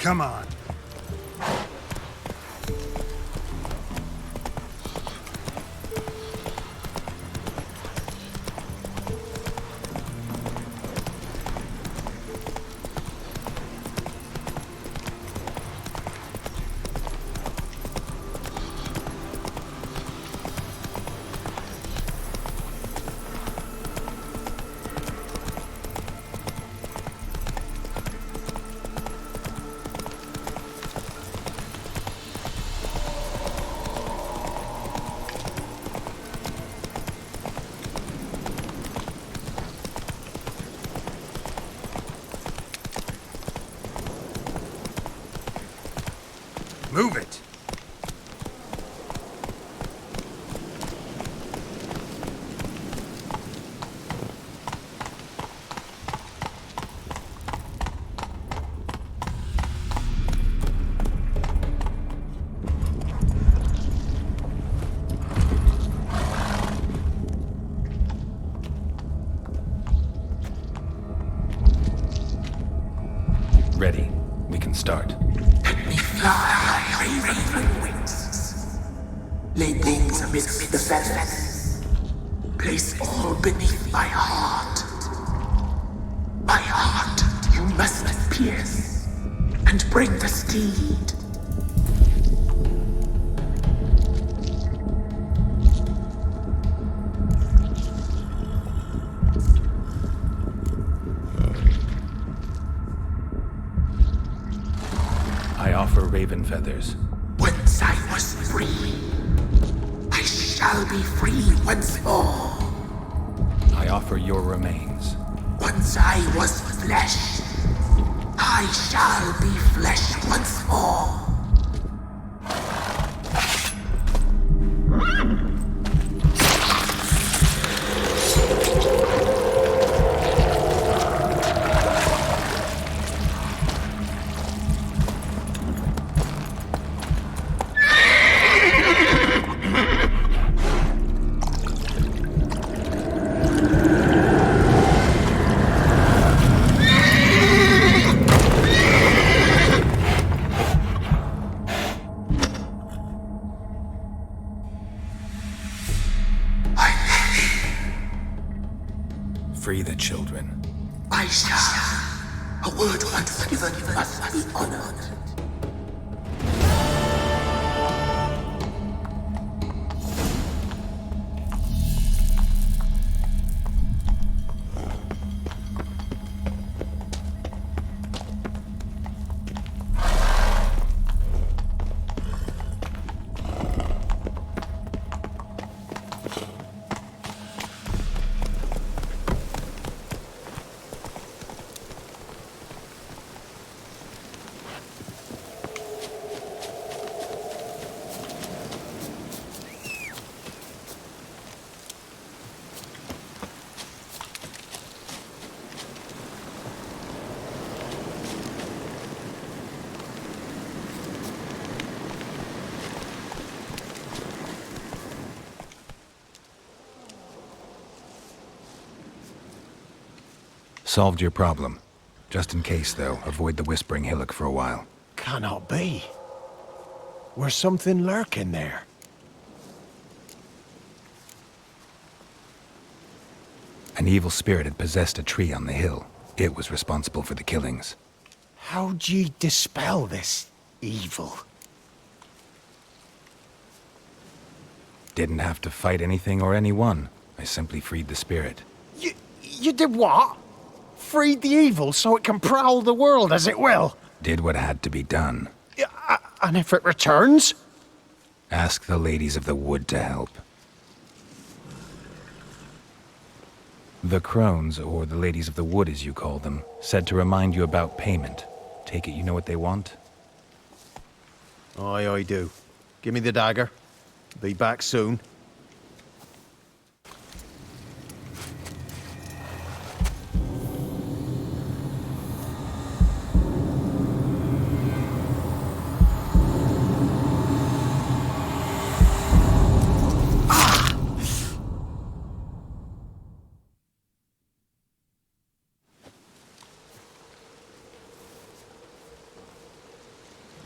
Come on. Move it! Ready. We can start. Lay things amidst the feathers. Place all beneath my heart. My heart you must pierce, and bring the steed. raven feathers. Once I was free, I shall be free once more. I offer your remains. Once I was flesh, I shall be flesh once more. Free the children. I shall. A word once given must be honored. Solved your problem. Just in case, though, avoid the Whispering Hillock for a while. Cannot be. Where's something lurking there? An evil spirit had possessed a tree on the hill. It was responsible for the killings. How'd ye dispel this evil? Didn't have to fight anything or anyone. I simply freed the spirit. You did what? Freed the evil so it can prowl the world as it will? Did what had to be done. And if it returns? Ask the ladies of the wood to help. The Crones, or the ladies of the wood as you call them, said to remind you about payment. Take it you know what they want? Aye, I do. Give me the dagger. Be back soon.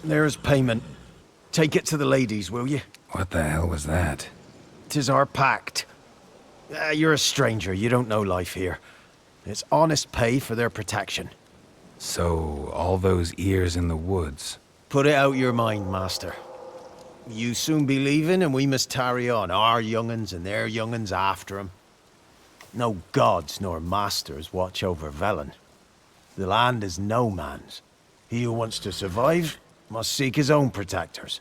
There's payment. Take it to the ladies, will you? What the hell was that? 'Tis our pact. You're a stranger, you don't know life here. It's honest pay for their protection. So, all those ears in the woods. Put it out your mind, master. You soon be leaving and we must tarry on, our young'uns and their young'uns after 'em. No gods nor masters watch over Velen. The land is no man's. He who wants to survive must seek his own protectors.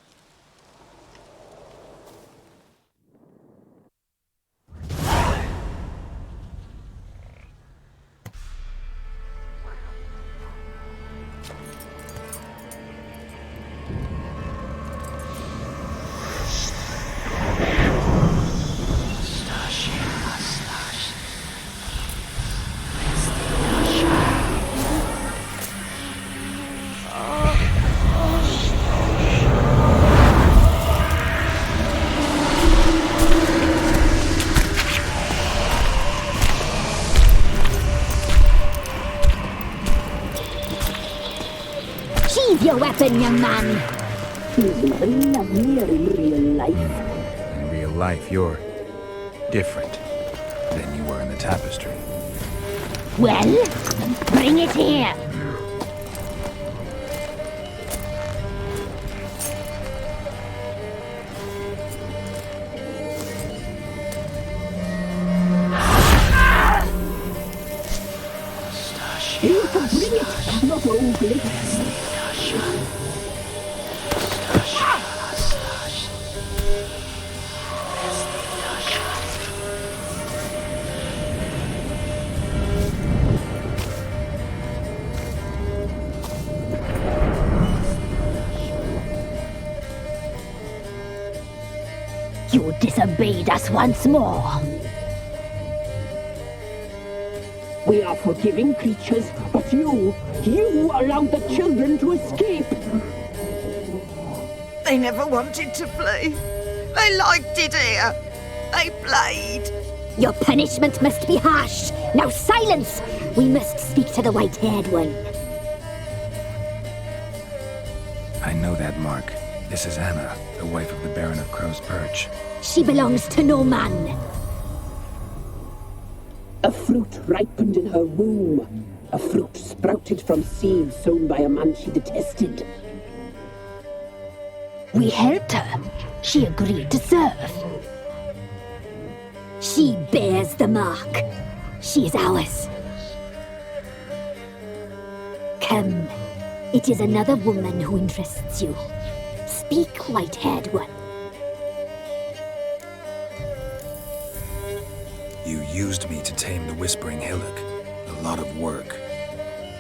Your weapon, young man. He's nothing lovelier in real life. In real life, you're different than you were in the tapestry. Well, bring it here. You can bring it, not only. You disobeyed us once more. We are forgiving creatures, but you allowed the children to escape. They never wanted to flee. They liked it here. They played. Your punishment must be harsh. Now silence! We must speak to the white-haired one. I know that mark. This is Anna, the wife of the Baron of Crow's Perch. She belongs to no man. A fruit ripened in her womb. A fruit sprouted from seeds sown by a man she detested. We helped her. She agreed to serve. She bears the mark. She is ours. Come. It is another woman who interests you. Speak, white-haired one. You used me to tame the Whispering Hillock. A lot of work.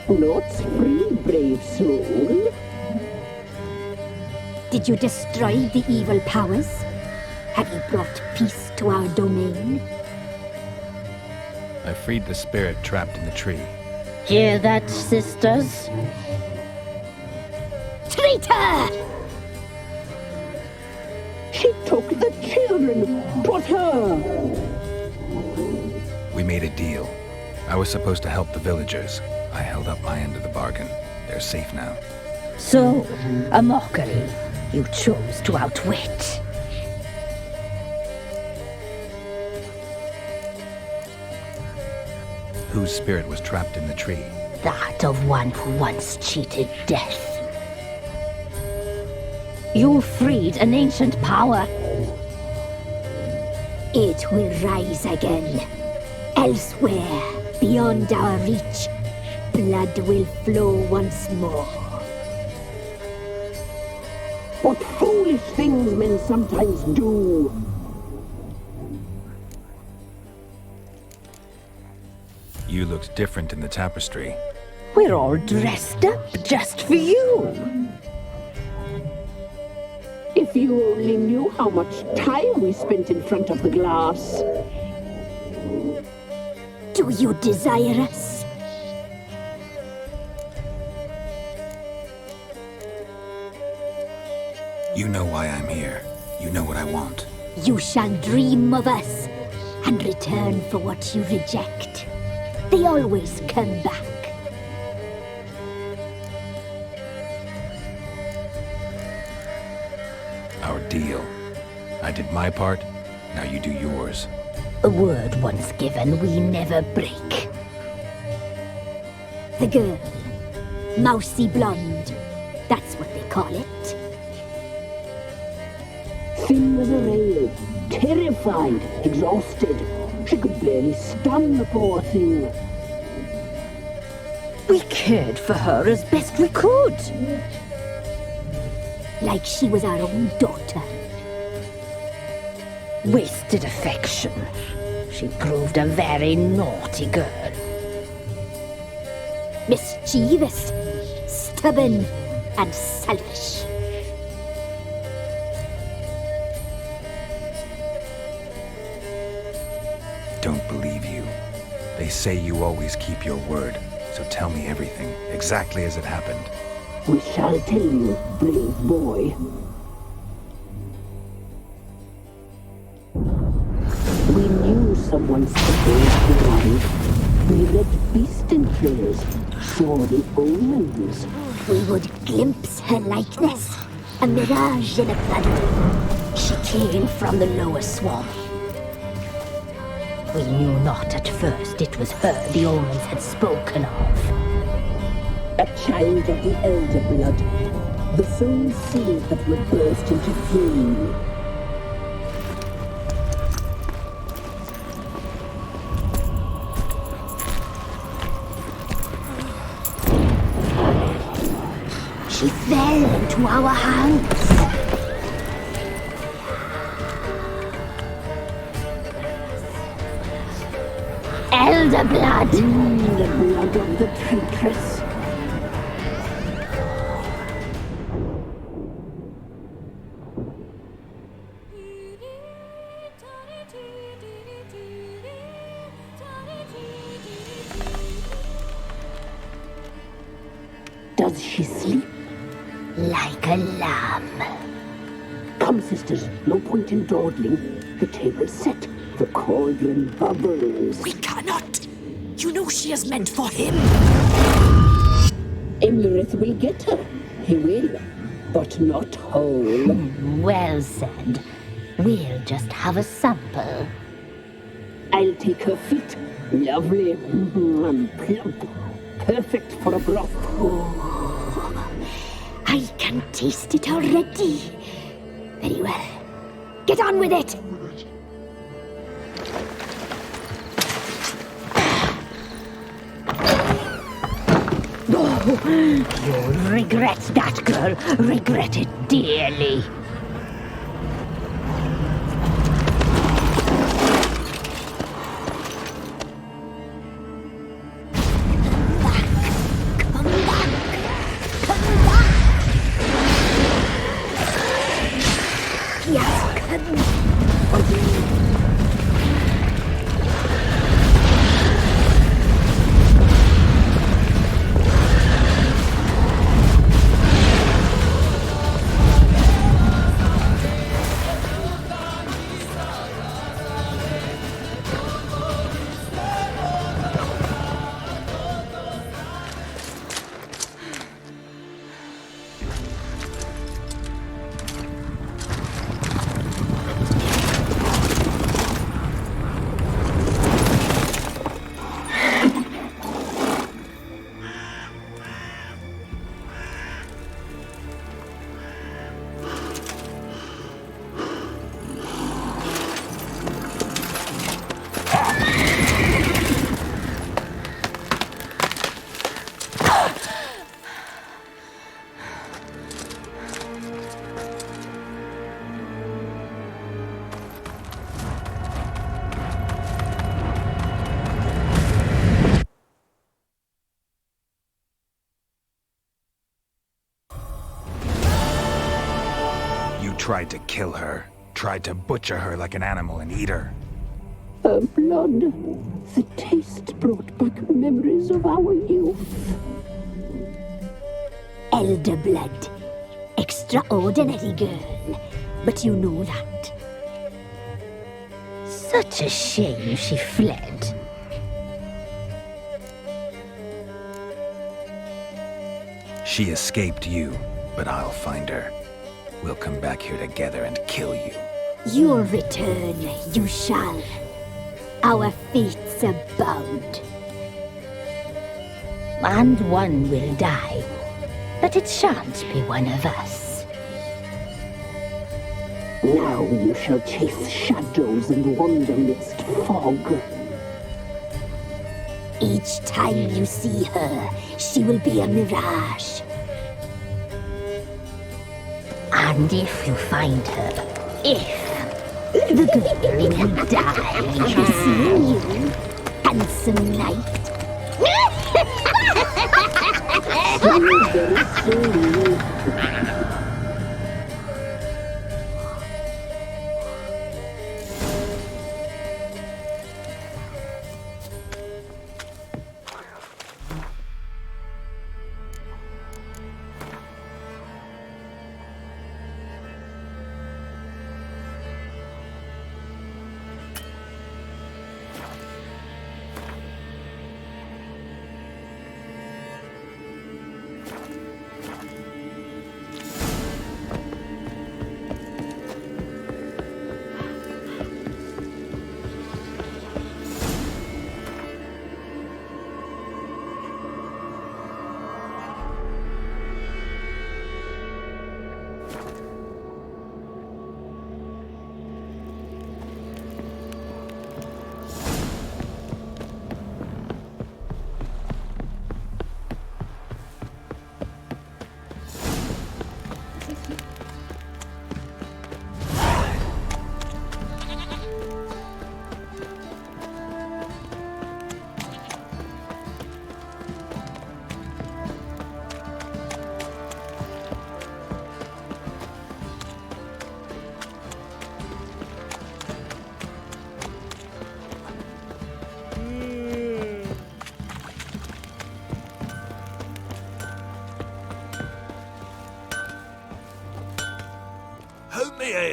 Not free, brave soul. Did you destroy the evil powers? Have you brought peace to our domain? I freed the spirit trapped in the tree. Hear that, sisters? Traitor! She took the children, but her. We made a deal. I was supposed to help the villagers. I held up my end of the bargain. They're safe now. So, a mockery you chose to outwit. Whose spirit was trapped in the tree? That of one who once cheated death. You freed an ancient power. It will rise again. Elsewhere, beyond our reach, blood will flow once more. What foolish things men sometimes do. You looked different in the tapestry. We're all dressed up just for you. If you only knew how much time we spent in front of the glass. Do you desire us? You know why I'm here. You know what I want. You shall dream of us and return for what you reject. They always come back. Our deal. I did my part, now you do yours. A word once given, we never break. The girl. Mousy blonde. That's what they call it. Thin as a rail, terrified, exhausted. She could barely stand, the poor thing. We cared for her as best we could. Like she was our own daughter. Wasted affection. She proved a very naughty girl. Mischievous, stubborn, and selfish. Don't believe you. They say you always keep your word, so tell me everything, exactly as it happened. We shall tell you, brave boy. We knew someone supposed to arrive. We read beast entrails, saw the omens. We would glimpse her likeness, a mirage in a flood. She came from the lower swamp. We knew not at first it was her the omens had spoken of. A child of the elder blood, the soul seed that will burst into flame. She fell into our hands. Elder blood! The blood of the traitress. Does she sleep? Like a lamb. Come, sisters, no point in dawdling. The table's set. The cauldron bubbles. We cannot. You know she is meant for him. Emurith will get her. He will, but not whole. Well said. We'll just have a sample. I'll take her feet. Lovely and plump. Perfect for a broth. I can taste it already. Very well. Get on with it! You'll regret that, girl. Regret it dearly. Tried to kill her. Tried to butcher her like an animal and eat her. Her blood. The taste brought back memories of our youth. Elder blood. Extraordinary girl. But you know that. Such a shame she fled. She escaped you, but I'll find her. We'll come back here together and kill you. You'll return, you shall. Our fates are bound. And one will die, but it shan't be one of us. Now you shall chase shadows and wander midst fog. Each time you see her, she will be a mirage. And if you find her, the girl will die. Seeing you, handsome knight.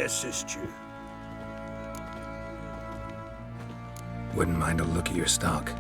assist you? Wouldn't mind a look at your stock.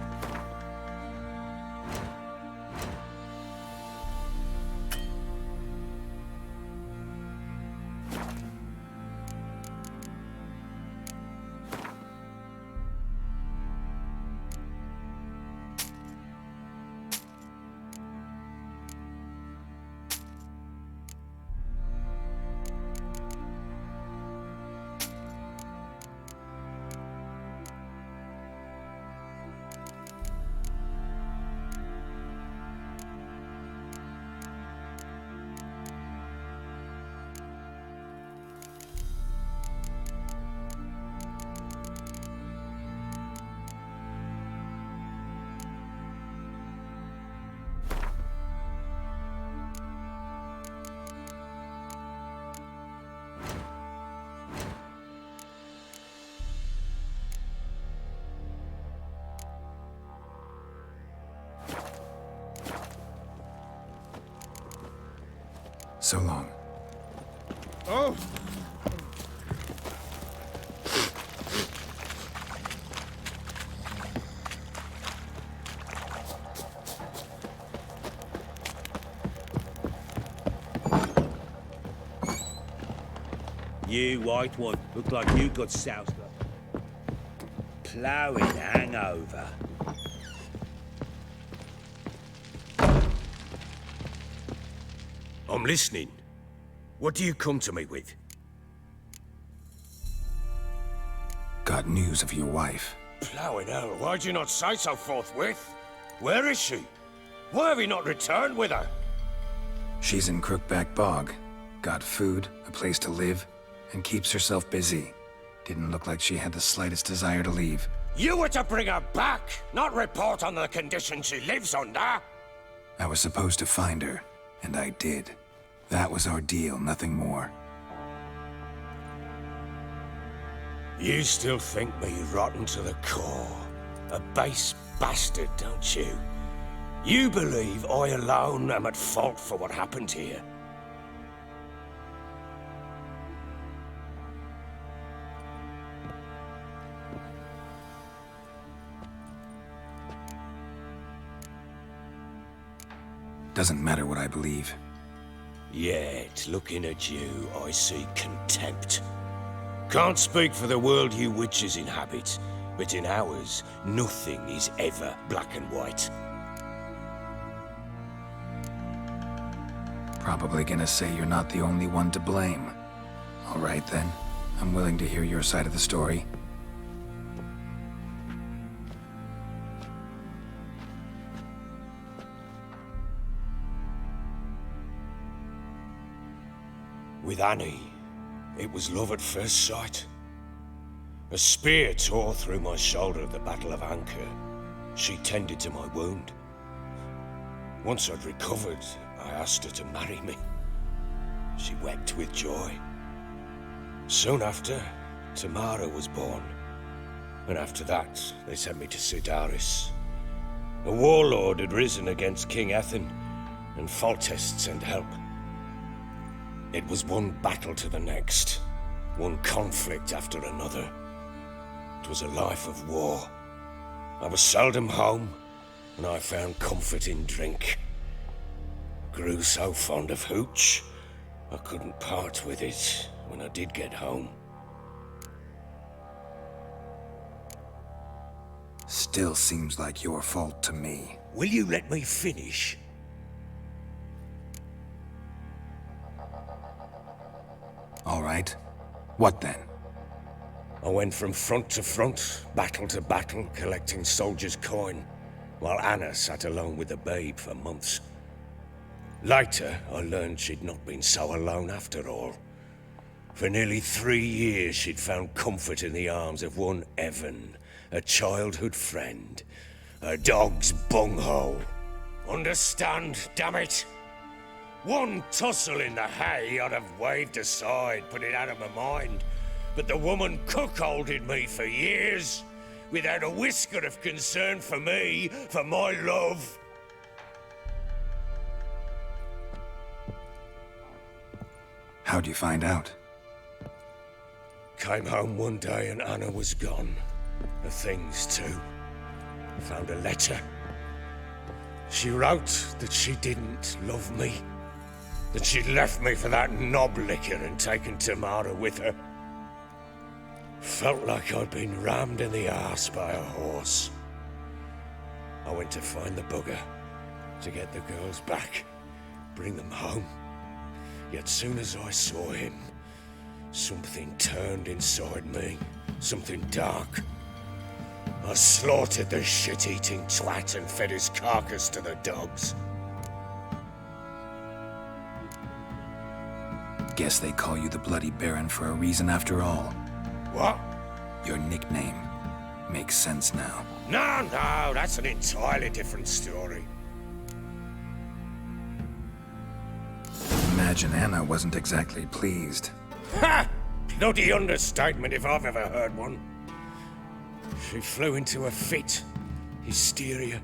So long. Oh! You white one, look like you got soused up. Ploughing hangover. I'm listening. What do you come to me with? Got news of your wife. Ploughing hell, why'd you not say so forthwith? Where is she? Why have you not returned with her? She's in Crookback Bog. Got food, a place to live, and keeps herself busy. Didn't look like she had the slightest desire to leave. You were to bring her back, not report on the conditions she lives under. I was supposed to find her, and I did. That was our deal, nothing more. You still think me rotten to the core. A base bastard, don't you? You believe I alone am at fault for what happened here. Doesn't matter what I believe. Yet, looking at you, I see contempt. Can't speak for the world you witches inhabit, but in ours, nothing is ever black and white. Probably gonna say you're not the only one to blame. All right then, I'm willing to hear your side of the story. With Annie, it was love at first sight. A spear tore through my shoulder at the Battle of Anchor. She tended to my wound. Once I'd recovered, I asked her to marry me. She wept with joy. Soon after, Tamara was born. And after that, they sent me to Sidaris. A warlord had risen against King Ethan, and Foltest sent help. It was one battle to the next, one conflict after another. It was a life of war. I was seldom home, and I found comfort in drink. I grew so fond of hooch, I couldn't part with it when I did get home. Still seems like your fault to me. Will you let me finish? All right. What then? I went from front to front, battle to battle, collecting soldiers' coin, while Anna sat alone with the babe for months. Later, I learned she'd not been so alone after all. For nearly 3 years, she'd found comfort in the arms of one Evan, a childhood friend, a dog's bunghole. Understand, damn it? One tussle in the hay I'd have waved aside, put it out of my mind. But the woman cuckolded me for years, without a whisker of concern for me, for my love. How'd you find out? came home one day and Anna was gone. Her things too. Found a letter. She wrote that she didn't love me. That she'd left me for that knob licker and taken Tamara with her. Felt like I'd been rammed in the arse by a horse. I went to find the bugger, to get the girls back, bring them home. Yet soon as I saw him, something turned inside me, something dark. I slaughtered the shit-eating twat and fed his carcass to the dogs. Guess they call you the Bloody Baron for a reason after all. What? Your nickname makes sense now. No, that's an entirely different story. Imagine Anna wasn't exactly pleased. Ha! Bloody understatement if I've ever heard one. She flew into a fit, hysteria,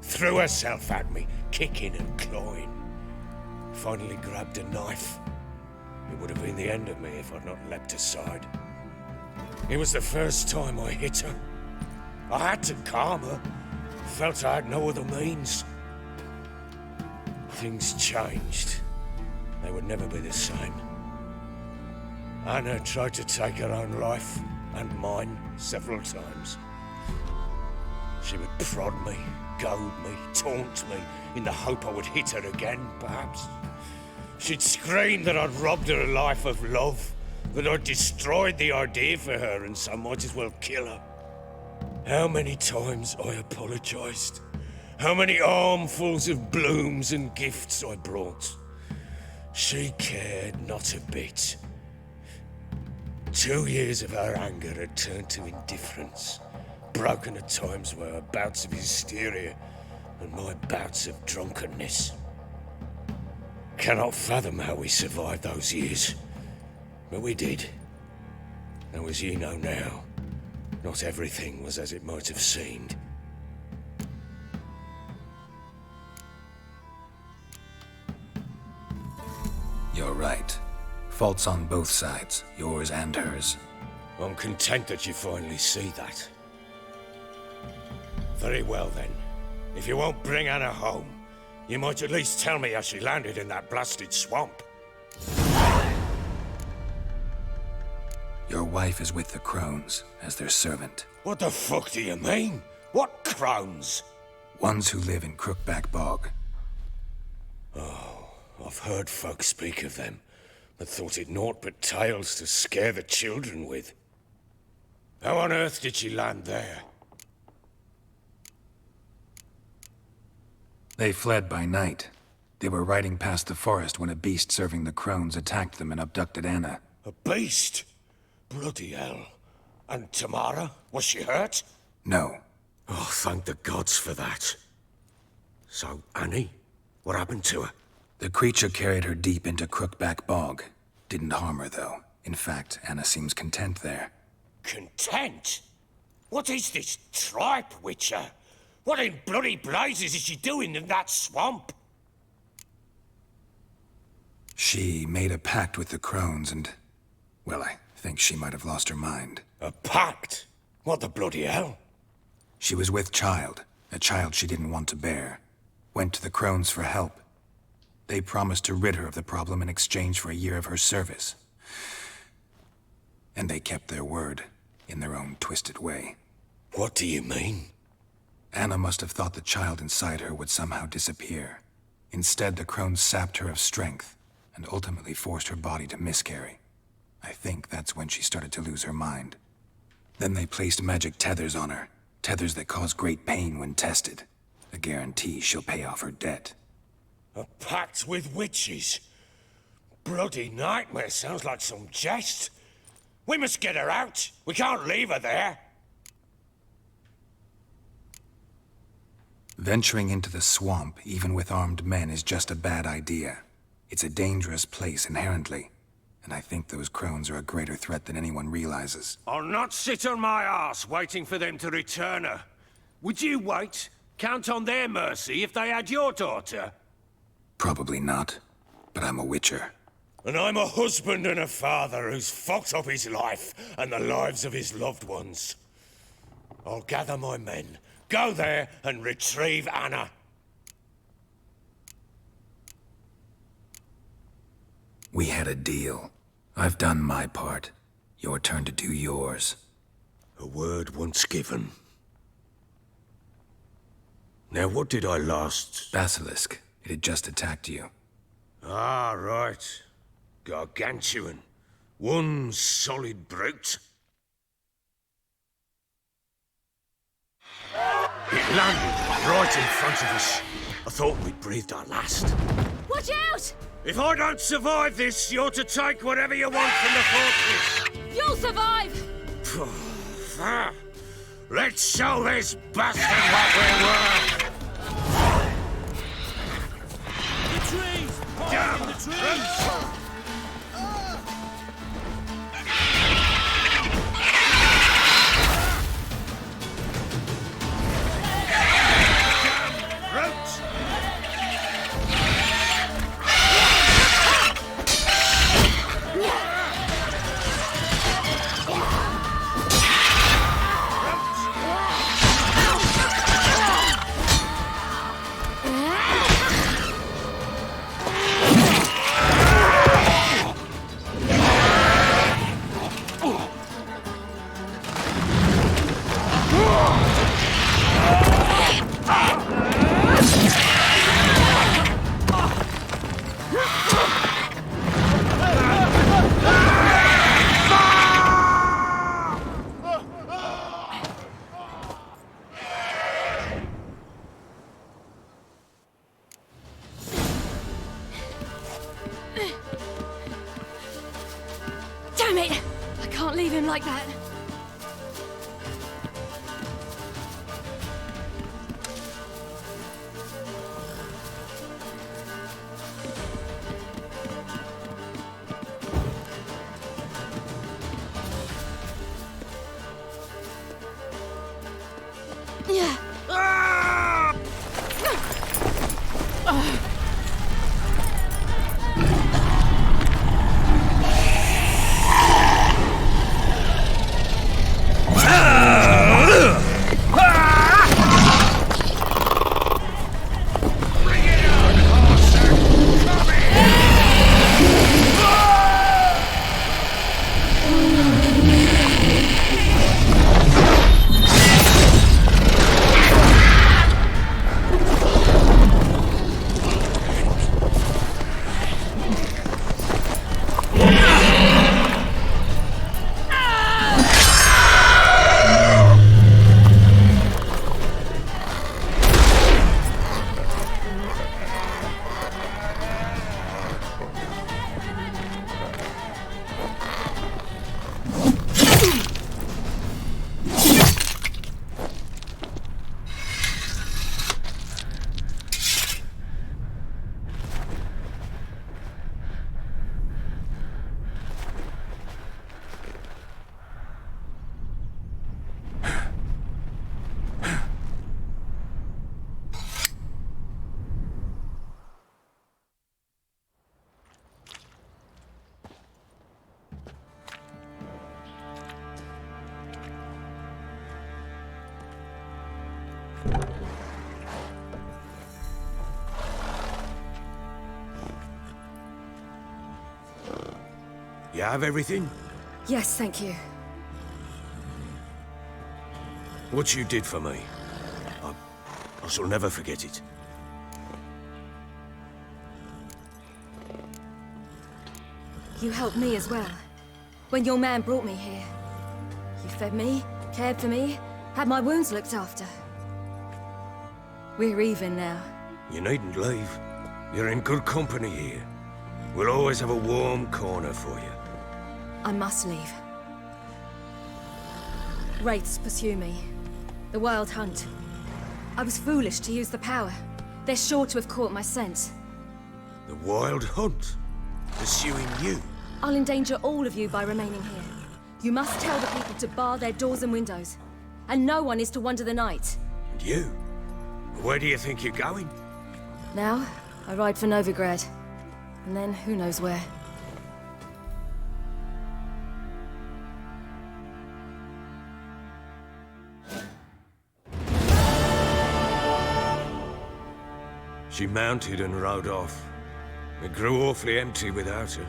threw herself at me, kicking and clawing. Finally grabbed a knife. It would have been the end of me if I'd not leapt aside. It was the first time I hit her. I had to calm her. Felt I had no other means. Things changed. They would never be the same. Anna tried to take her own life, and mine, several times. She would prod me, goad me, taunt me, in the hope I would hit her again, perhaps. She'd scream that I'd robbed her life of love, that I'd destroyed the idea for her, and so might as well kill her. How many times I apologized. How many armfuls of blooms and gifts I brought. She cared not a bit. 2 years of her anger had turned to indifference, broken at times by her bouts of hysteria and my bouts of drunkenness. Cannot fathom how we survived those years, but we did. Though as you know now, not everything was as it might have seemed. You're right. Faults on both sides, yours and hers. I'm content that you finally see that. Very well then. If you won't bring Anna home, you might at least tell me how she landed in that blasted swamp. Your wife is with the Crones, as their servant. What the fuck do you mean? What Crones? Ones who live in Crookback Bog. Oh, I've heard folk speak of them, but thought it naught but tales to scare the children with. How on earth did she land there? They fled by night. They were riding past the forest when a beast serving the Crones attacked them and abducted Anna. A beast? Bloody hell. And Tamara? Was she hurt? No. Oh, thank the gods for that. So, Annie? What happened to her? The creature carried her deep into Crookback Bog. Didn't harm her, though. In fact, Anna seems content there. Content? What is this tripe, Witcher? What in bloody blazes is she doing in that swamp? She made a pact with the Crones and... well, I think she might have lost her mind. A pact? What the bloody hell? She was with child, a child she didn't want to bear. Went to the Crones for help. They promised to rid her of the problem in exchange for a year of her service. And they kept their word, in their own twisted way. What do you mean? Anna must have thought the child inside her would somehow disappear. Instead, the Crones sapped her of strength, and ultimately forced her body to miscarry. I think that's when she started to lose her mind. Then they placed magic tethers on her, tethers that cause great pain when tested. A guarantee she'll pay off her debt. A pact with witches? Bloody nightmare, sounds like some jest. We must get her out. We can't leave her there. Venturing into the swamp, even with armed men, is just a bad idea. It's a dangerous place inherently, and I think those Crones are a greater threat than anyone realizes. I'll not sit on my arse waiting for them to return her. Would you wait? Count on their mercy if they had your daughter? Probably not, but I'm a witcher. And I'm a husband and a father who's fucked up his life and the lives of his loved ones. I'll gather my men, go there and retrieve Anna. We had a deal. I've done my part. Your turn to do yours. A word once given. Now, what did I last... Basilisk. It had just attacked you. Ah, right. Gargantuan. One solid brute. It landed right in front of us. I thought we'd breathed our last. Watch out! If I don't survive this, you're to take whatever you want from the fortress. You'll survive! Let's show this bastard what we're worth! The trees! Damn the trees! Damn it! I can't leave him like that. Yeah. You have everything? Yes, thank you. What you did for me, I shall never forget it. You helped me as well. When your man brought me here. You fed me, cared for me, had my wounds looked after. We're even now. You needn't leave. You're in good company here. We'll always have a warm corner for you. I must leave. Wraiths pursue me. The Wild Hunt. I was foolish to use the power. They're sure to have caught my scent. The Wild Hunt? Pursuing you? I'll endanger all of you by remaining here. You must tell the people to bar their doors and windows. And no one is to wander the night. And you? Where do you think you're going? Now, I ride for Novigrad. And then, who knows where. She mounted and rode off. It grew awfully empty without her.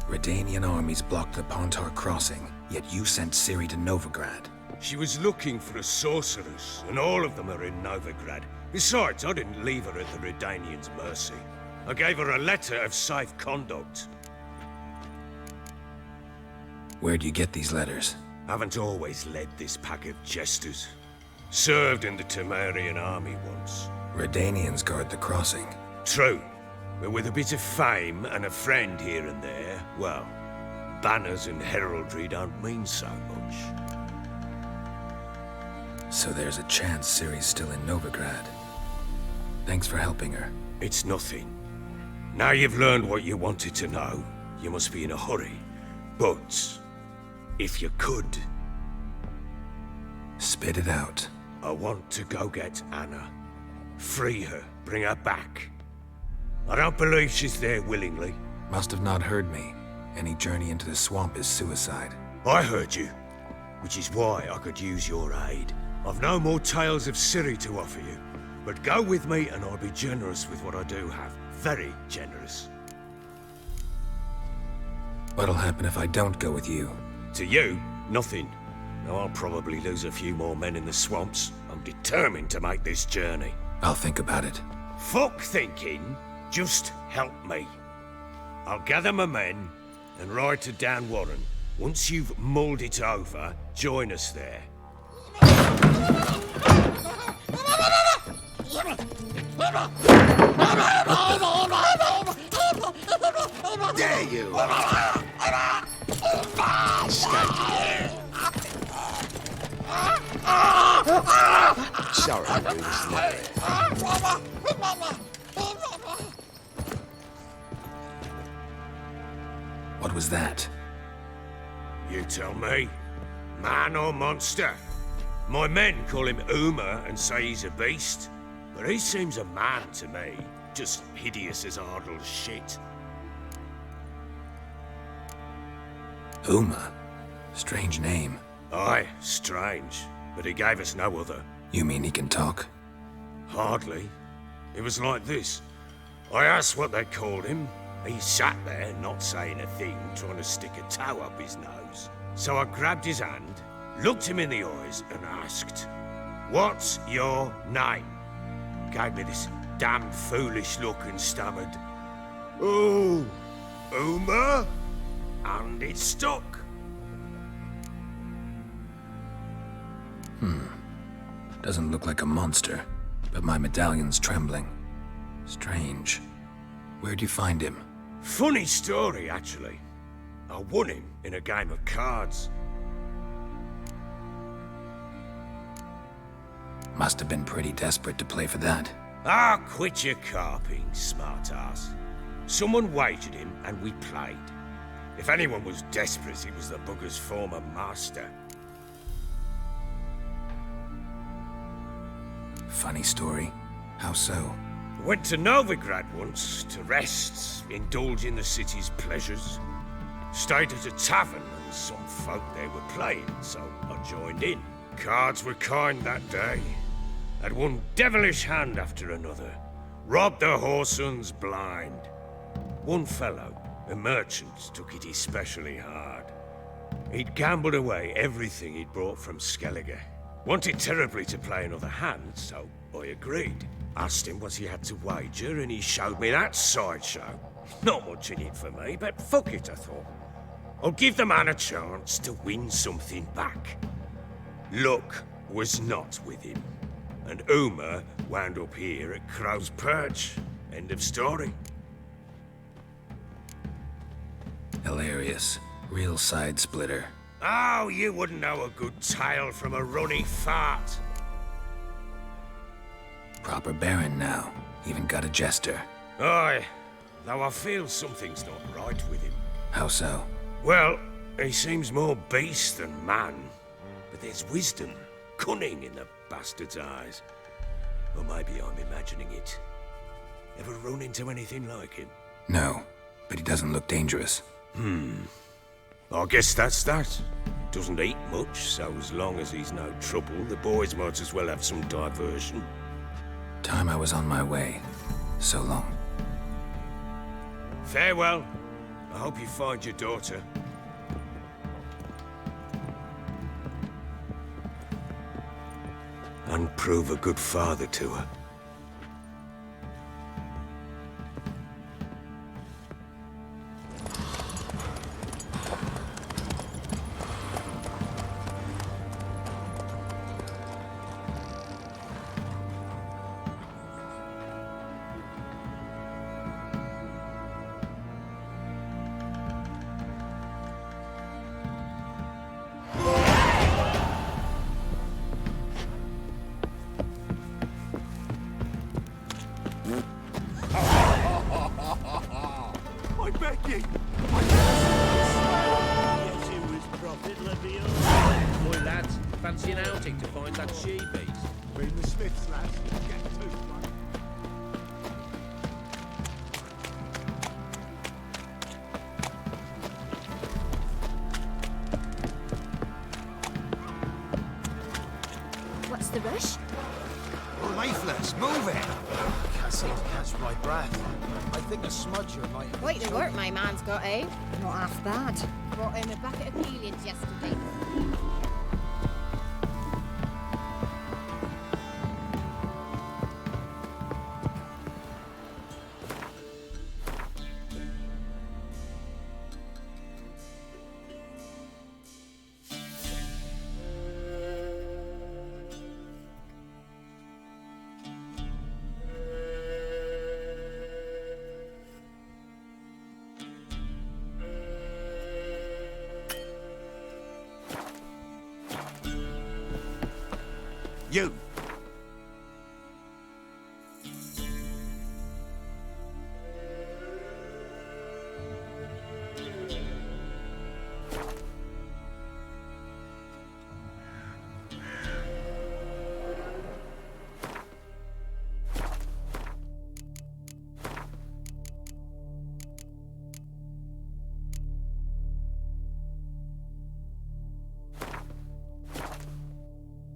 Redanian armies blocked the Pontar crossing, yet you sent Ciri to Novigrad. She was looking for a sorceress, and all of them are in Novigrad. Besides, I didn't leave her at the Redanians' mercy. I gave her a letter of safe conduct. Where'd you get these letters? Haven't always led this pack of jesters. Served in the Temerian army once. Redanians guard the crossing. True. But with a bit of fame and a friend here and there, well, banners and heraldry don't mean so much. So there's a chance Ciri's still in Novigrad. Thanks for helping her. It's nothing. Now you've learned what you wanted to know, you must be in a hurry. But, if you could... Spit it out. I want to go get Anna. Free her, bring her back. I don't believe she's there willingly. Must have not heard me. Any journey into the swamp is suicide. I heard you, which is why I could use your aid. I've no more tales of Ciri to offer you, but go with me and I'll be generous with what I do have. Very generous. What'll happen if I don't go with you? To you, nothing. Now I'll probably lose a few more men in the swamps. I'm determined to make this journey. I'll think about it. Fuck thinking. Just help me. I'll gather my men and ride to Dan Warren. Once you've mulled it over, join us there. There you are. Sorry, Bruce. What was that? You tell me. Man or monster? My men call him Uma and say he's a beast, but he seems a man to me. Just hideous as Ardle's shit. Uma? Strange name. Aye, strange. But he gave us no other. You mean he can talk? Hardly. It was like this. I asked what they called him. He sat there, not saying a thing, trying to stick a toe up his nose. So I grabbed his hand, looked him in the eyes, and asked, "What's your name?" Gave me this damn foolish look and stammered, "Oh, Uma?" And it stuck. Doesn't look like a monster, but my medallion's trembling. Strange. Where'd you find him? Funny story, actually. I won him in a game of cards. Must have been pretty desperate to play for that. Ah, quit your carping, smartass. Someone wagered him, and we played. If anyone was desperate, it was the bugger's former master. Funny story. How so? Went to Novigrad once to rest, indulge in the city's pleasures. Stayed at a tavern and some folk there were playing, so I joined in. Cards were kind that day. Had one devilish hand after another. Robbed the whoresun's blind. One fellow, a merchant, took it especially hard. He'd gambled away everything he'd brought from Skellige. Wanted terribly to play another hand, so I agreed. Asked him what he had to wager, and he showed me that sideshow. Not much in it for me, but fuck it, I thought. I'll give the man a chance to win something back. Luck was not with him, and Uma wound up here at Crow's Perch. End of story. Hilarious. Real side splitter. Oh, you wouldn't know a good tale from a runny fart. Proper baron now. Even got a jester. Aye, though I feel something's not right with him. How so? Well, he seems more beast than man. But there's wisdom, cunning in the bastard's eyes. Or maybe I'm imagining it. Ever run into anything like him? No, but he doesn't look dangerous. I guess that's that. Doesn't eat much, so as long as he's no trouble, the boys might as well have some diversion. Time I was on my way. So long. Farewell. I hope you find your daughter. And prove a good father to her. I beg you! Yes, it was Prophet Levion. Boy, lads, fancy an outing to find that she-beast? Been the Smiths, lads. Get to, mate. What's the rush? Leaflets, move it! Can't seem to catch my breath. I think a smudger might have... Quite the work my man's got, eh? Not half bad. Brought him a bucket of peelings yesterday. You!